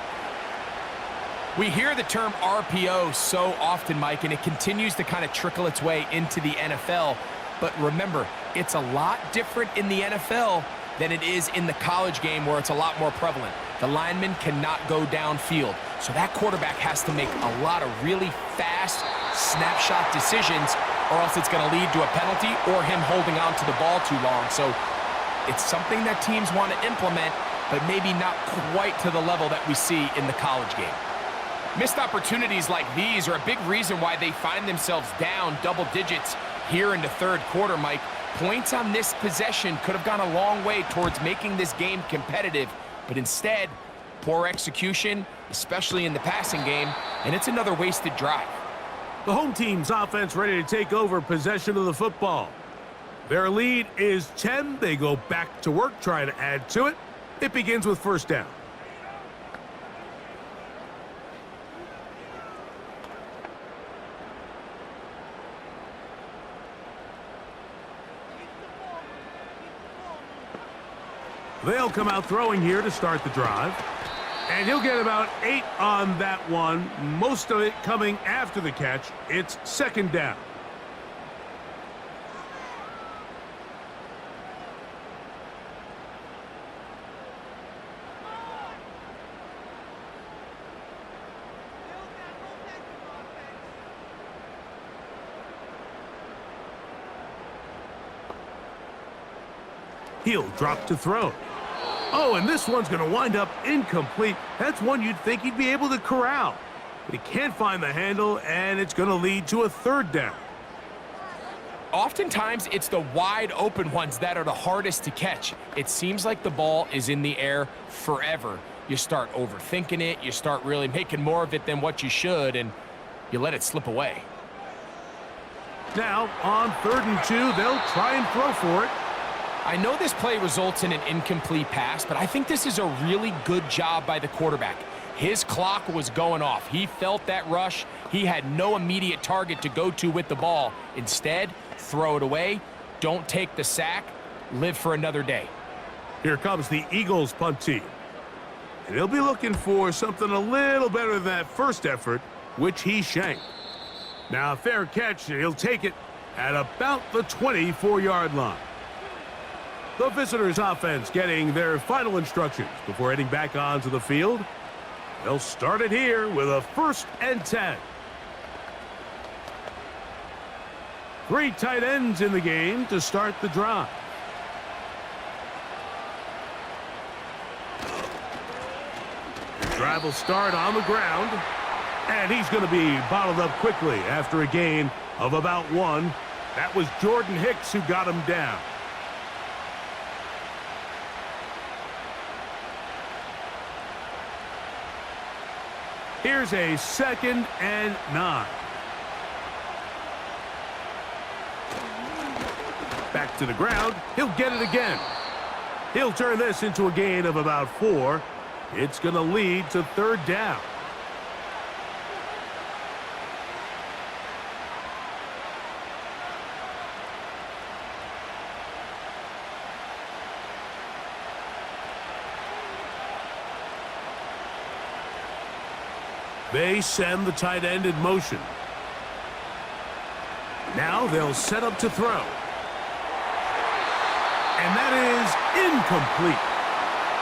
We hear the term RPO so often, Mike, and it continues to kind of trickle its way into the NFL. But remember, it's a lot different in the NFL than it is in the college game where it's a lot more prevalent. The lineman cannot go downfield. So that quarterback has to make a lot of really fast snapshot decisions, or else it's going to lead to a penalty or him holding on to the ball too long. So it's something that teams want to implement, but maybe not quite to the level that we see in the college game. Missed opportunities like these are a big reason why they find themselves down double digits here in the 3rd quarter, Mike. Points on this possession could have gone a long way towards making this game competitive, but instead, poor execution, especially in the passing game, and it's another wasted drive. The home team's offense ready to take over possession of the football. Their lead is 10. They go back to work, trying to add to it. It begins with 1st down. They'll come out throwing here to start the drive. And he'll get about 8 on that one, most of it coming after the catch. It's 2nd down. He'll drop to throw. Oh, and this one's going to wind up incomplete. That's one you'd think he'd be able to corral. But he can't find the handle, and it's going to lead to a 3rd down. Oftentimes, it's the wide open ones that are the hardest to catch. It seems like the ball is in the air forever. You start overthinking it. You start really making more of it than what you should, and you let it slip away. Now, on 3rd and 2, they'll try and throw for it. I know this play results in an incomplete pass, but I think this is a really good job by the quarterback. His clock was going off. He felt that rush. He had no immediate target to go to with the ball. Instead, throw it away. Don't take the sack. Live for another day. Here comes the Eagles punt team. And he'll be looking for something a little better than that first effort, which he shanked. Now, a fair catch, and he'll take it at about the 24-yard line. The visitors' offense getting their final instructions before heading back onto the field. They'll start it here with a 1st and 10. 3 tight ends in the game to start the drive. The drive will start on the ground. And he's going to be bottled up quickly after a gain of about 1. That was Jordan Hicks who got him down. Here's a 2nd and 9. Back to the ground. He'll get it again. He'll turn this into a gain of about 4. It's going to lead to 3rd down. They send the tight end in motion. Now they'll set up to throw. And that is incomplete.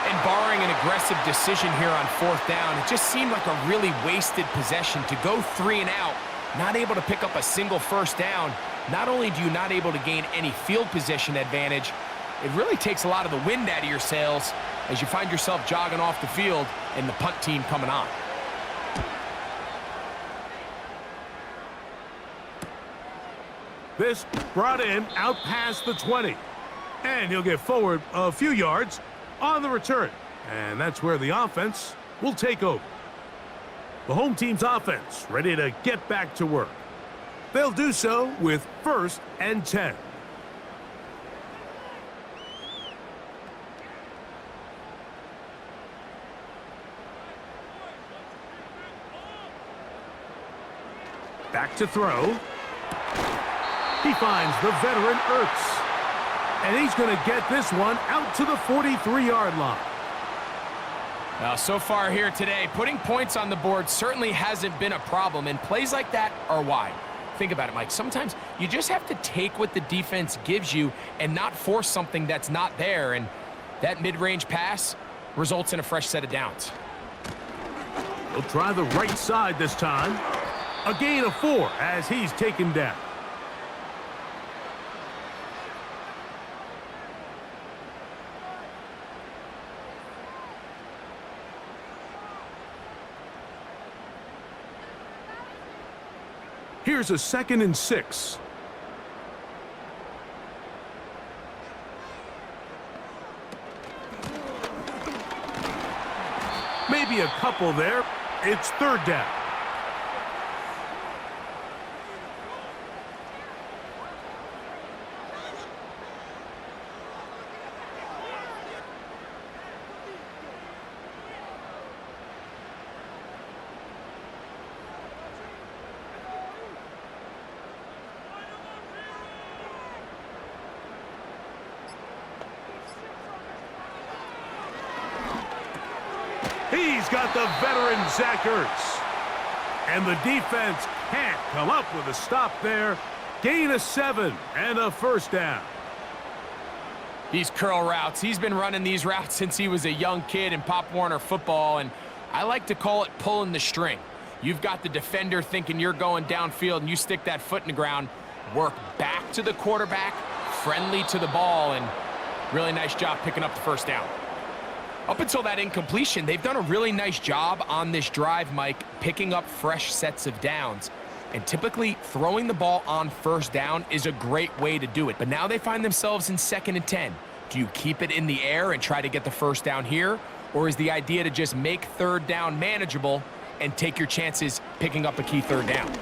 And barring an aggressive decision here on 4th down, it just seemed like a really wasted possession to go 3 and out, not able to pick up a single 1st down. Not only do you not able to gain any field position advantage, it really takes a lot of the wind out of your sails as you find yourself jogging off the field and the punt team coming on. This brought in out past the 20. And he'll get forward a few yards on the return. And that's where the offense will take over. The home team's offense ready to get back to work. They'll do so with 1st and 10. Back to throw. He finds the veteran Ertz. And he's going to get this one out to the 43-yard line. Now, so far here today, putting points on the board certainly hasn't been a problem, and plays like that are why. Think about it, Mike. Sometimes you just have to take what the defense gives you and not force something that's not there, and that mid-range pass results in a fresh set of downs. He'll try the right side this time. A gain of 4 as he's taken down. Here's a 2nd and 6. Maybe a couple there. It's 3rd down. He's got the veteran Zach Ertz. And the defense can't come up with a stop there. Gain of 7 and a 1st down. These curl routes, he's been running these routes since he was a young kid in Pop Warner football, and I like to call it pulling the string. You've got the defender thinking you're going downfield, and you stick that foot in the ground, work back to the quarterback, friendly to the ball, and really nice job picking up the 1st down. Up until that incompletion, they've done a really nice job on this drive, Mike, picking up fresh sets of downs. And typically, throwing the ball on 1st down is a great way to do it. But now they find themselves in 2nd and 10. Do you keep it in the air and try to get the 1st down here? Or is the idea to just make 3rd down manageable and take your chances picking up a key 3rd down?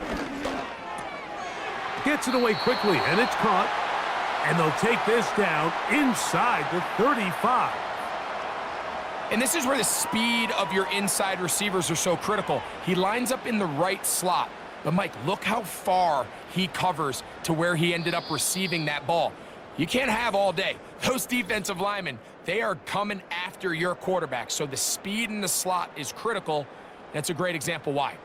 Gets it away quickly, and it's caught. And they'll take this down inside the 35. And this is where the speed of your inside receivers are so critical. He lines up in the right slot. But, Mike, look how far he covers to where he ended up receiving that ball. You can't have all day. Those defensive linemen, they are coming after your quarterback. So the speed in the slot is critical. That's a great example why.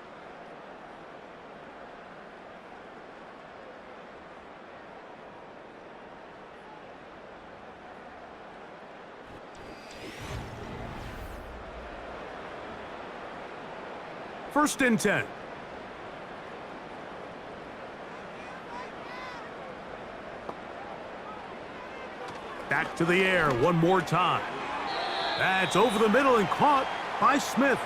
First and 10. Back to the air one more time. That's over the middle and caught by Smith.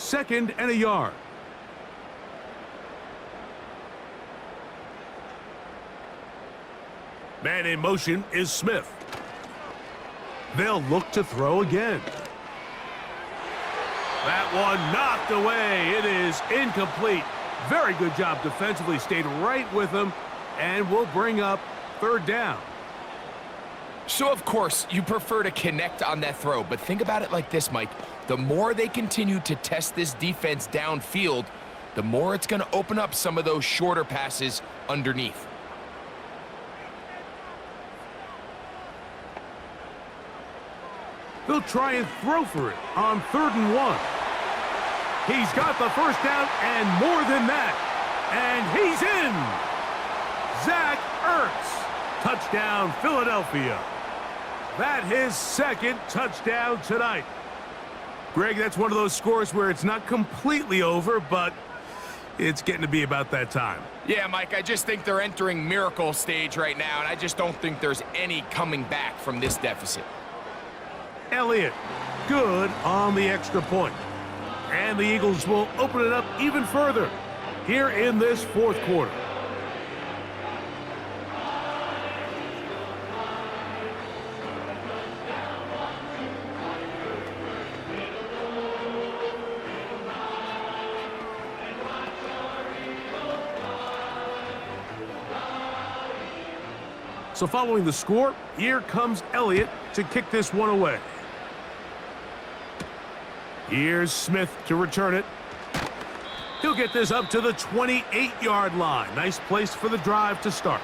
2nd and a yard. Man in motion is Smith. They'll look to throw again. That one knocked away. It is incomplete. Very good job defensively. Stayed right with him and will bring up 3rd down. So, of course, you prefer to connect on that throw, but think about it like this, Mike. The more they continue to test this defense downfield, the more it's going to open up some of those shorter passes underneath. They'll try and throw for it on 3rd and 1. He's got the 1st down and more than that. And he's in. Zach Ertz. Touchdown, Philadelphia. That his 2nd touchdown tonight. Greg, that's one of those scores where it's not completely over, but it's getting to be about that time. Yeah, Mike, I just think they're entering miracle stage right now, and I just don't think there's any coming back from this deficit. Elliott, good on the extra point. And the Eagles will open it up even further here in this 4th quarter. So following the score, here comes Elliott to kick this one away. Here's Smith to return it. He'll get this up to the 28-yard line. Nice place for the drive to start.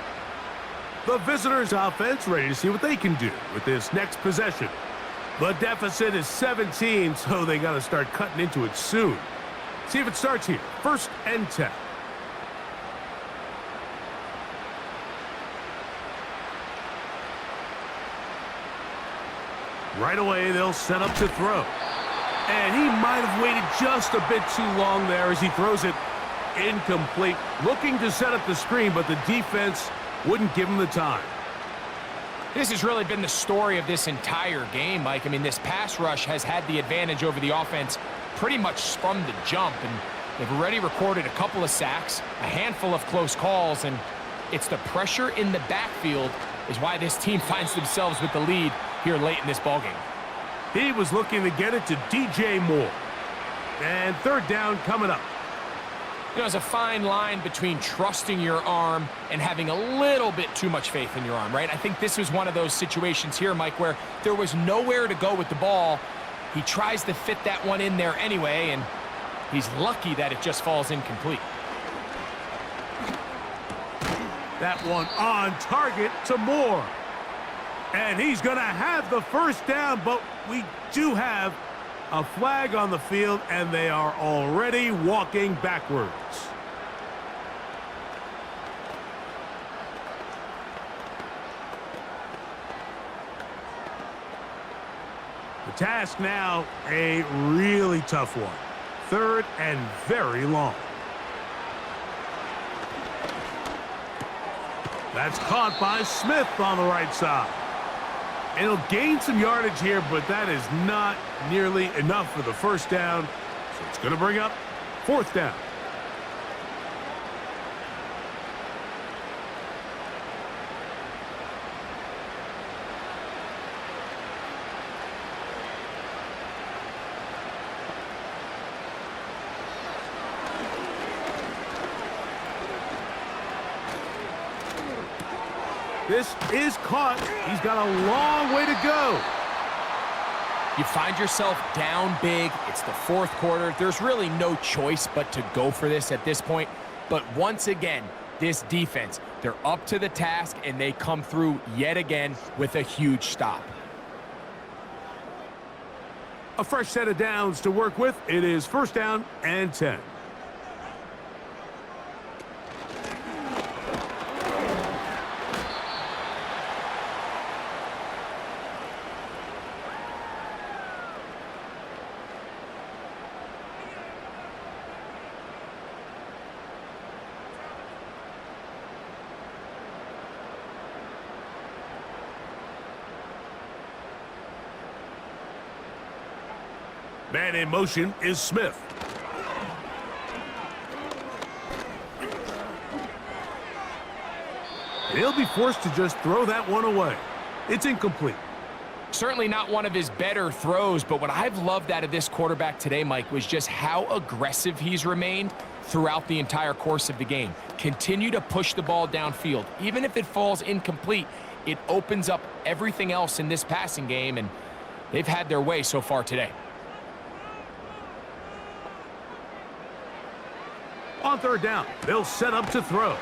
The visitors' offense ready to see what they can do with this next possession. The deficit is 17, so they got to start cutting into it soon. See if it starts here. 1st and 10. Right away, they'll set up to throw. And he might have waited just a bit too long there as he throws it incomplete. Looking to set up the screen, but the defense wouldn't give him the time. This has really been the story of this entire game, Mike. I mean, this pass rush has had the advantage over the offense pretty much from the jump. And they've already recorded a couple of sacks, a handful of close calls, and it's the pressure in the backfield is why this team finds themselves with the lead here late in this ballgame. He was looking to get it to DJ Moore. And 3rd down coming up. You know, there's a fine line between trusting your arm and having a little bit too much faith in your arm, right? I think this was one of those situations here, Mike, where there was nowhere to go with the ball. He tries to fit that one in there anyway, and he's lucky that it just falls incomplete. That one on target to Moore. And he's going to have the 1st down, but we do have a flag on the field, and they are already walking backwards. The task now, a really tough one. 3rd and very long. That's caught by Smith on the right side. And he'll gain some yardage here, but that is not nearly enough for the 1st down. So it's going to bring up 4th down. This is caught. He's got a long way to go. You find yourself down big. It's the 4th quarter. There's really no choice but to go for this at this point. But once again, this defense, they're up to the task, and they come through yet again with a huge stop. A fresh set of downs to work with. It is 1st down and 10. Man in motion is Smith. He'll be forced to just throw that one away. It's incomplete. Certainly not one of his better throws, but what I've loved out of this quarterback today, Mike, was just how aggressive he's remained throughout the entire course of the game. Continue to push the ball downfield. Even if it falls incomplete, it opens up everything else in this passing game, and they've had their way so far today. On third down, they'll set up to throw.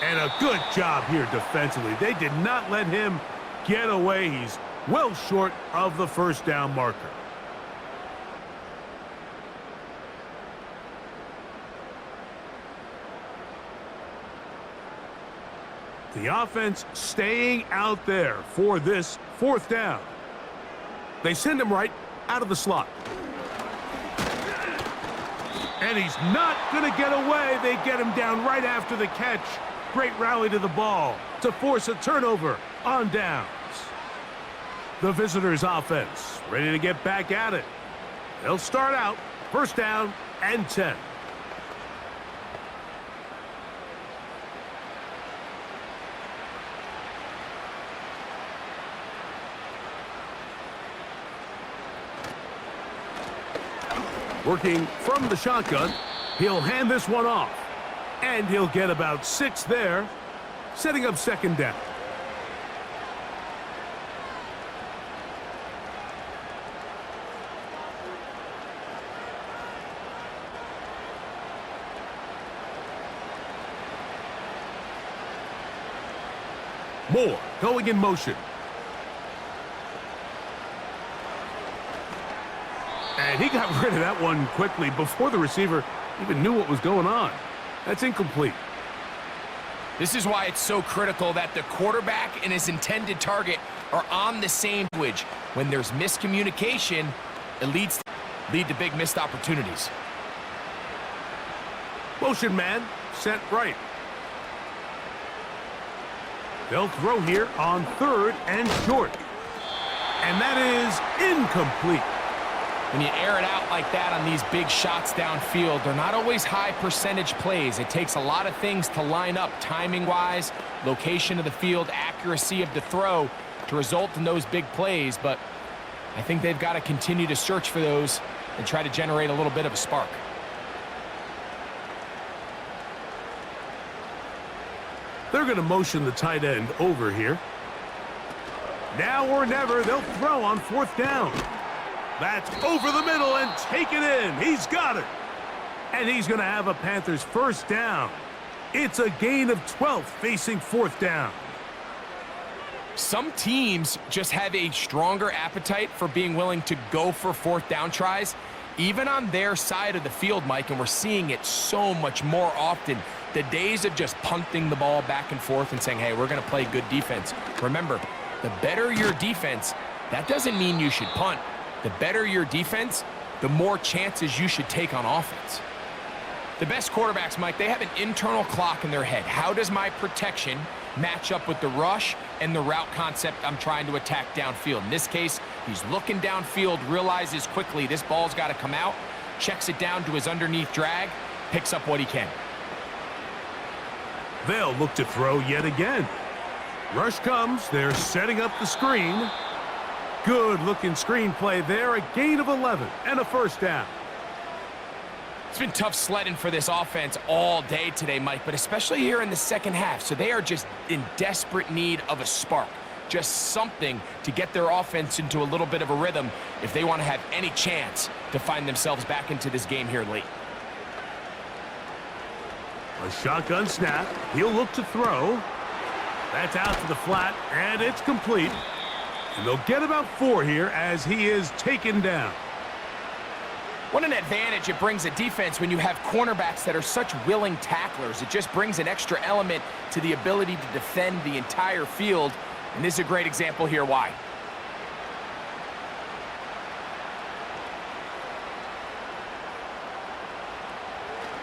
And a good job here defensively. They did not let him get away. He's well short of the first down marker. The offense staying out there for this fourth down. They send him right out of the slot. And he's not going to get away. They get him down right after the catch. Great rally to the ball to force a turnover on downs. The visitors' offense ready to get back at it. They'll start out first down and 10. Working from the shotgun, he'll hand this one off. And he'll get about 6 there, setting up second down. Moore going in motion. And he got rid of that one quickly before the receiver even knew what was going on. That's incomplete. This is why it's so critical that the quarterback and his intended target are on the same page. When there's miscommunication, it leads to big missed opportunities. Motion man sent right. They'll throw here on third and short. And that is incomplete. When you air it out like that on these big shots downfield, they're not always high percentage plays. It takes a lot of things to line up timing-wise, location of the field, accuracy of the throw to result in those big plays. But I think they've got to continue to search for those and try to generate a little bit of a spark. They're going to motion the tight end over here. Now or never, they'll throw on fourth down. That's over the middle and take it in. He's got it. And he's going to have a Panthers first down. It's a gain of 12 facing fourth down. Some teams just have a stronger appetite for being willing to go for fourth down tries, even on their side of the field, Mike, and we're seeing it so much more often. The days of just punting the ball back and forth and saying, hey, we're going to play good defense. Remember, the better your defense, that doesn't mean you should punt. The better your defense, the more chances you should take on offense. The best quarterbacks, Mike, they have an internal clock in their head. How does my protection match up with the rush and the route concept I'm trying to attack downfield? In this case, he's looking downfield, realizes quickly this ball's got to come out, checks it down to his underneath drag, picks up what he can. They'll look to throw yet again. Rush comes. They're setting up the screen. Good-looking screenplay there. A gain of 11 and a first down. It's been tough sledding for this offense all day today, Mike, but especially here in the second half. So they are just in desperate need of a spark, just something to get their offense into a little bit of a rhythm if they want to have any chance to find themselves back into this game here late. A shotgun snap. He'll look to throw. That's out to the flat, and it's complete. And they'll get about 4 here as he is taken down. What an advantage it brings a defense when you have cornerbacks that are such willing tacklers. It just brings an extra element to the ability to defend the entire field. And this is a great example here why.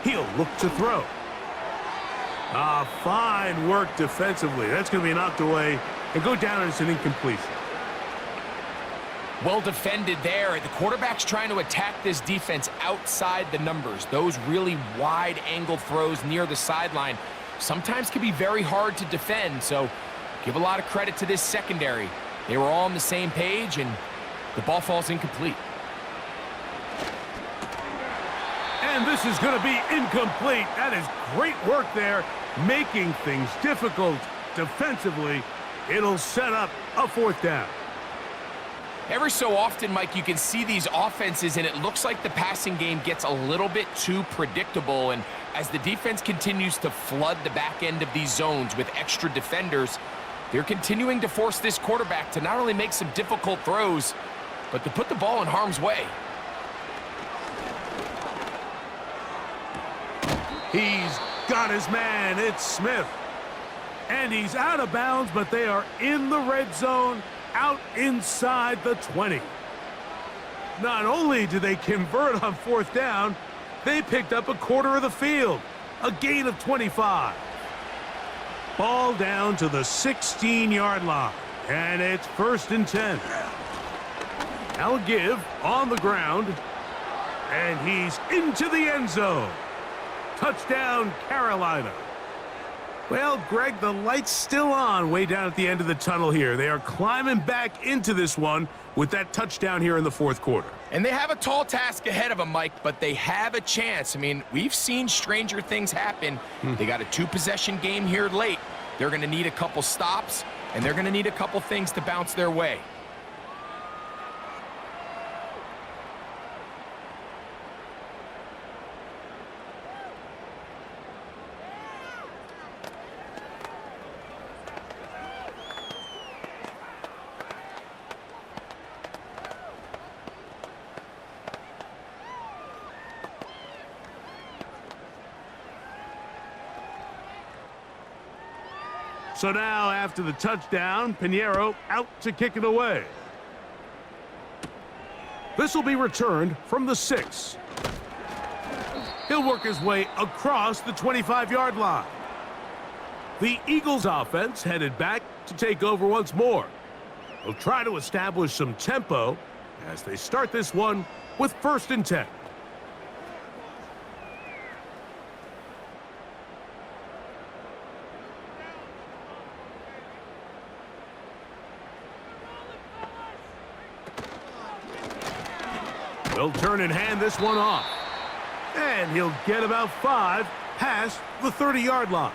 He'll look to throw. Fine work defensively. That's going to be knocked away and go down as an incompletion. Well defended there. The quarterback's trying to attack this defense outside the numbers. Those really wide angle throws near the sideline. sometimes can be very hard to defend, so give a lot of credit to this secondary. They were all on the same page, and the ball falls incomplete. And this is going to be incomplete. That is great work there, making things difficult defensively. It'll set up a 4th down. Every so often, Mike, you can see these offenses, and it looks like the passing game gets a little bit too predictable. And as the defense continues to flood the back end of these zones with extra defenders, they're continuing to force this quarterback to not only make some difficult throws, but to put the ball in harm's way. He's got his man. It's Smith. And he's out of bounds, but they are in the red zone, out inside the 20. Not only did they convert on 4th down, they picked up a quarter of the field, a gain of 25. Ball down to the 16-yard line, and it's 1st and 10. Now a give on the ground, and he's into the end zone. Touchdown, Carolina. Well, Greg, the light's still on way down at the end of the tunnel here. They are climbing back into this one with that touchdown here in the 4th quarter. And they have a tall task ahead of them, Mike, but they have a chance. I mean, we've seen stranger things happen. They got a 2-possession game here late. They're going to need a couple stops, and they're going to need a couple things to bounce their way. So now, after the touchdown, Pinheiro out to kick it away. This will be returned from the 6. He'll work his way across the 25-yard line. The Eagles offense headed back to take over once more. They'll try to establish some tempo as they start this one with 1st and 10. They'll turn and hand this one off. And he'll get about 5 past the 30-yard line.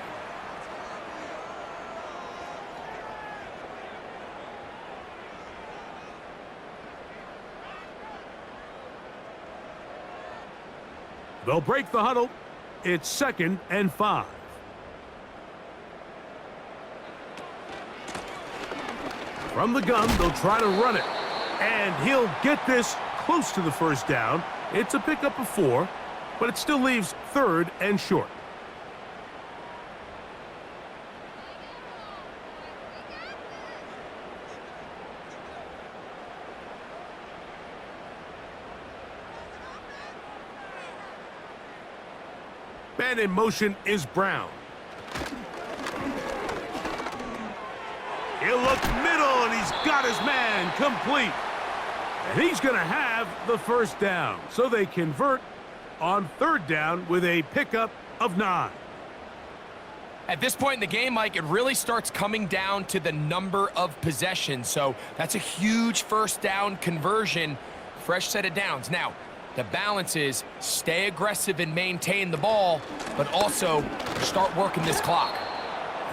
They'll break the huddle. It's 2nd and 5. From the gun, they'll try to run it. And he'll get this close to the 1st down. It's a pickup of 4, but it still leaves 3rd and short. Man in motion is Brown. He'll look middle, and he's got his man complete. And he's going to have the 1st down. So they convert on 3rd down with a pickup of 9. At this point in the game, Mike, it really starts coming down to the number of possessions. So that's a huge 1st down conversion, fresh set of downs. Now, the balance is stay aggressive and maintain the ball, but also start working this clock.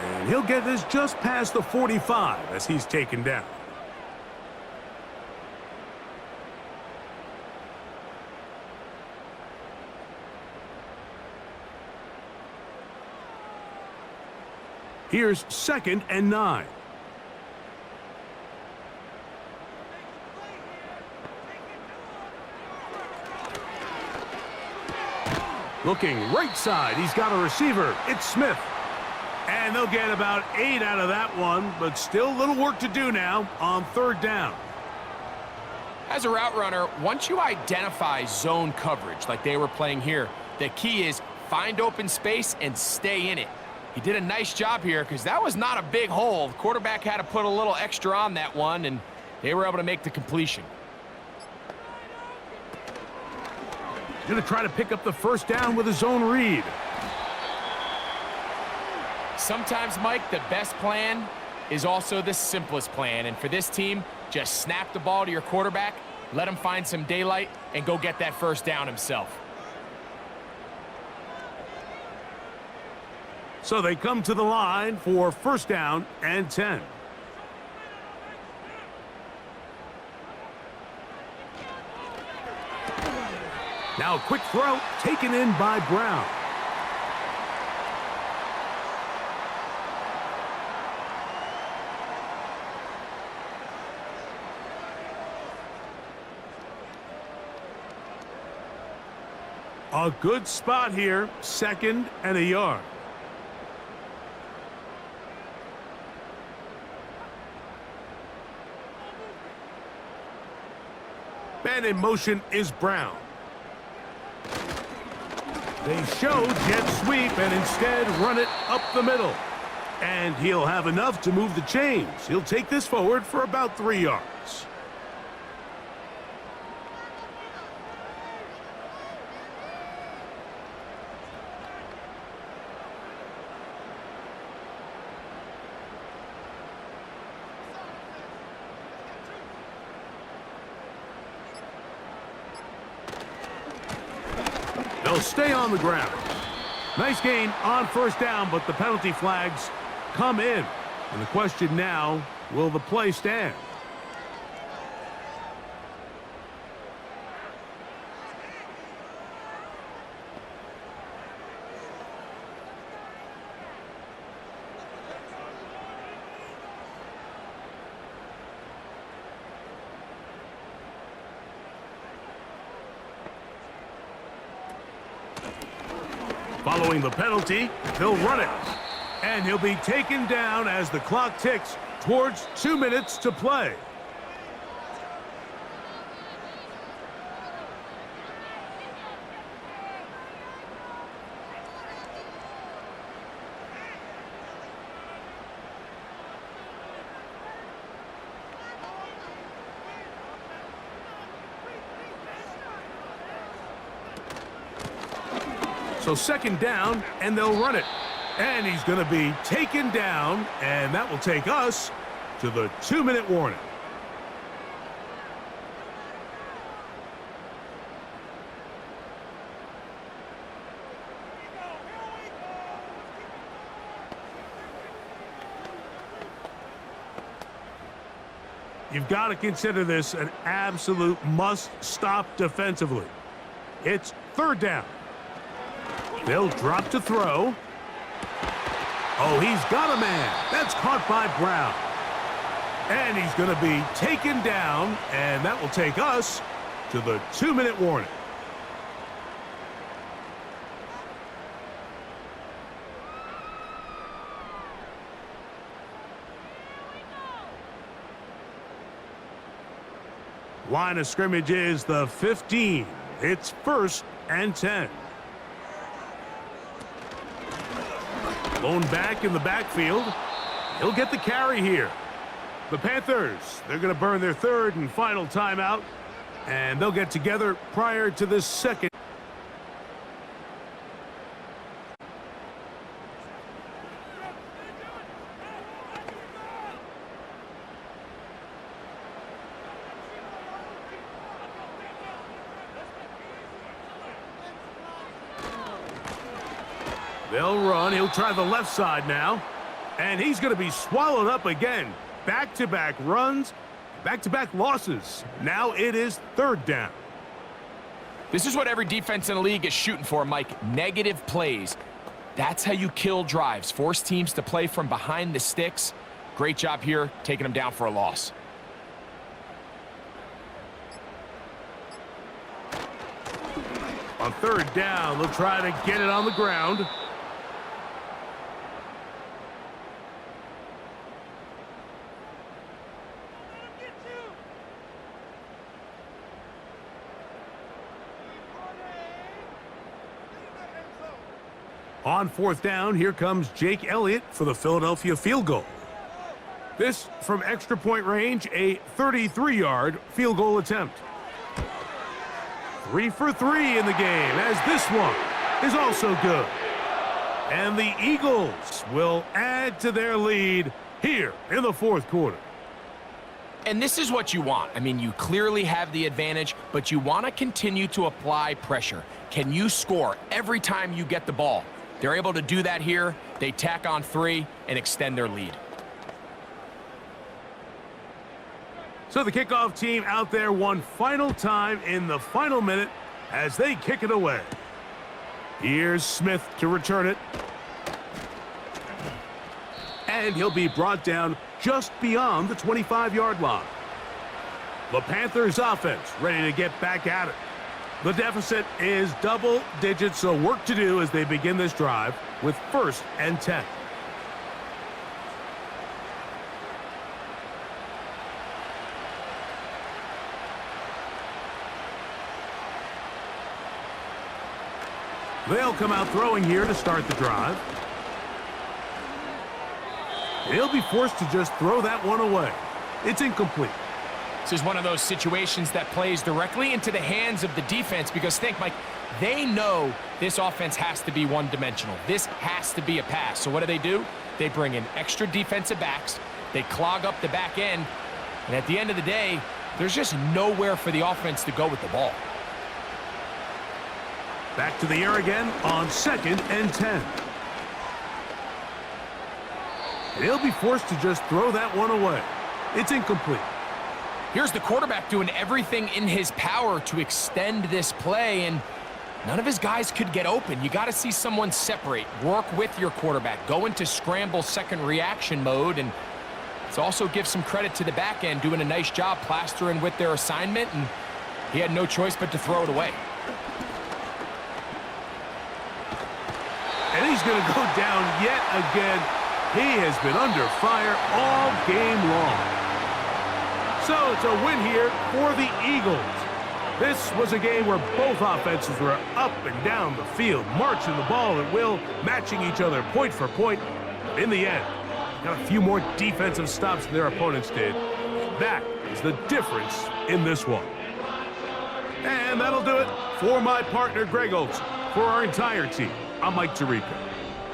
And he'll get this just past the 45 as he's taken down. Here's 2nd and 9. Looking right side, he's got a receiver. It's Smith. And they'll get about 8 out of that one, but still a little work to do now on 3rd down. As a route runner, once you identify zone coverage like they were playing here, the key is find open space and stay in it. He did a nice job here because that was not a big hole. The quarterback had to put a little extra on that one, and they were able to make the completion. Going to try to pick up the 1st down with a zone read. sometimes, Mike, the best plan is also the simplest plan. And for this team, just snap the ball to your quarterback, let him find some daylight, and go get that first down himself. So they come to the line for first down and 10. Now a quick throw taken in by Brown. A good spot here, 2nd and a yard. Man in motion is Brown. They show jet sweep and instead run it up the middle. And he'll have enough to move the chains. He'll take this forward for about 3 yards. They'll stay on the ground. Nice gain on first down, but the penalty flags come in. And the question now, will the play stand? Following the penalty, they'll run it. And he'll be taken down as the clock ticks towards 2 minutes to play. So 2nd down, and they'll run it. And he's going to be taken down, and that will take us to the 2-minute warning. You've got to consider this an absolute must-stop defensively. It's 3rd down. They'll drop to throw. Oh, he's got a man. That's caught by Brown. And he's going to be taken down, and that will take us to the 2-minute warning. Line of scrimmage is the 15. It's 1st and 10. Blown back in the backfield. He'll get the carry here. The Panthers, they're going to burn their 3rd and final timeout, and they'll get together prior to this 2nd. They'll run. He'll try the left side now. And he's going to be swallowed up again. Back-to-back runs, back-to-back losses. Now it is 3rd down. This is what every defense in the league is shooting for, Mike. Negative plays. That's how you kill drives. Force teams to play from behind the sticks. Great job here, taking them down for a loss. On 3rd down, they'll try to get it on the ground. On 4th down, here comes Jake Elliott for the Philadelphia field goal. This from extra point range, a 33-yard field goal attempt. 3 for 3 in the game, as this one is also good. And the Eagles will add to their lead here in the fourth quarter. And this is what you want. I mean, you clearly have the advantage, but you want to continue to apply pressure. Can you score every time you get the ball? They're able to do that here. They tack on 3 and extend their lead. So the kickoff team out there one final time in the final minute as they kick it away. Here's Smith to return it. And he'll be brought down just beyond the 25-yard line. The Panthers offense ready to get back at it. The deficit is double digits, so work to do as they begin this drive with 1st and 10. They'll come out throwing here to start the drive. He'll be forced to just throw that one away. It's incomplete. This is one of those situations that plays directly into the hands of the defense because think, Mike, they know this offense has to be one-dimensional. This has to be a pass. So what do? They bring in extra defensive backs. They clog up the back end. And at the end of the day, there's just nowhere for the offense to go with the ball. Back to the air again on 2nd and 10. He'll be forced to just throw that one away. It's incomplete. Here's the quarterback doing everything in his power to extend this play, and none of his guys could get open. You got to see someone separate, work with your quarterback, go into scramble second reaction mode, and let's also give some credit to the back end doing a nice job plastering with their assignment, and he had no choice but to throw it away. And he's going to go down yet again. He has been under fire all game long. So it's a win here for the Eagles. This was a game where both offenses were up and down the field, marching the ball at will, matching each other point for point. But in the end, got a few more defensive stops than their opponents did. That is the difference in this one. And that'll do it for my partner, Greg Olson. For our entire team, I'm Mike Tirico.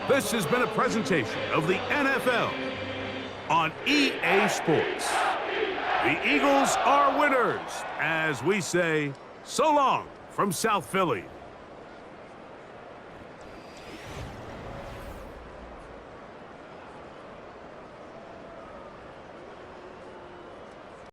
This has been a presentation of the NFL on EA Sports. The Eagles are winners, as we say, so long from South Philly.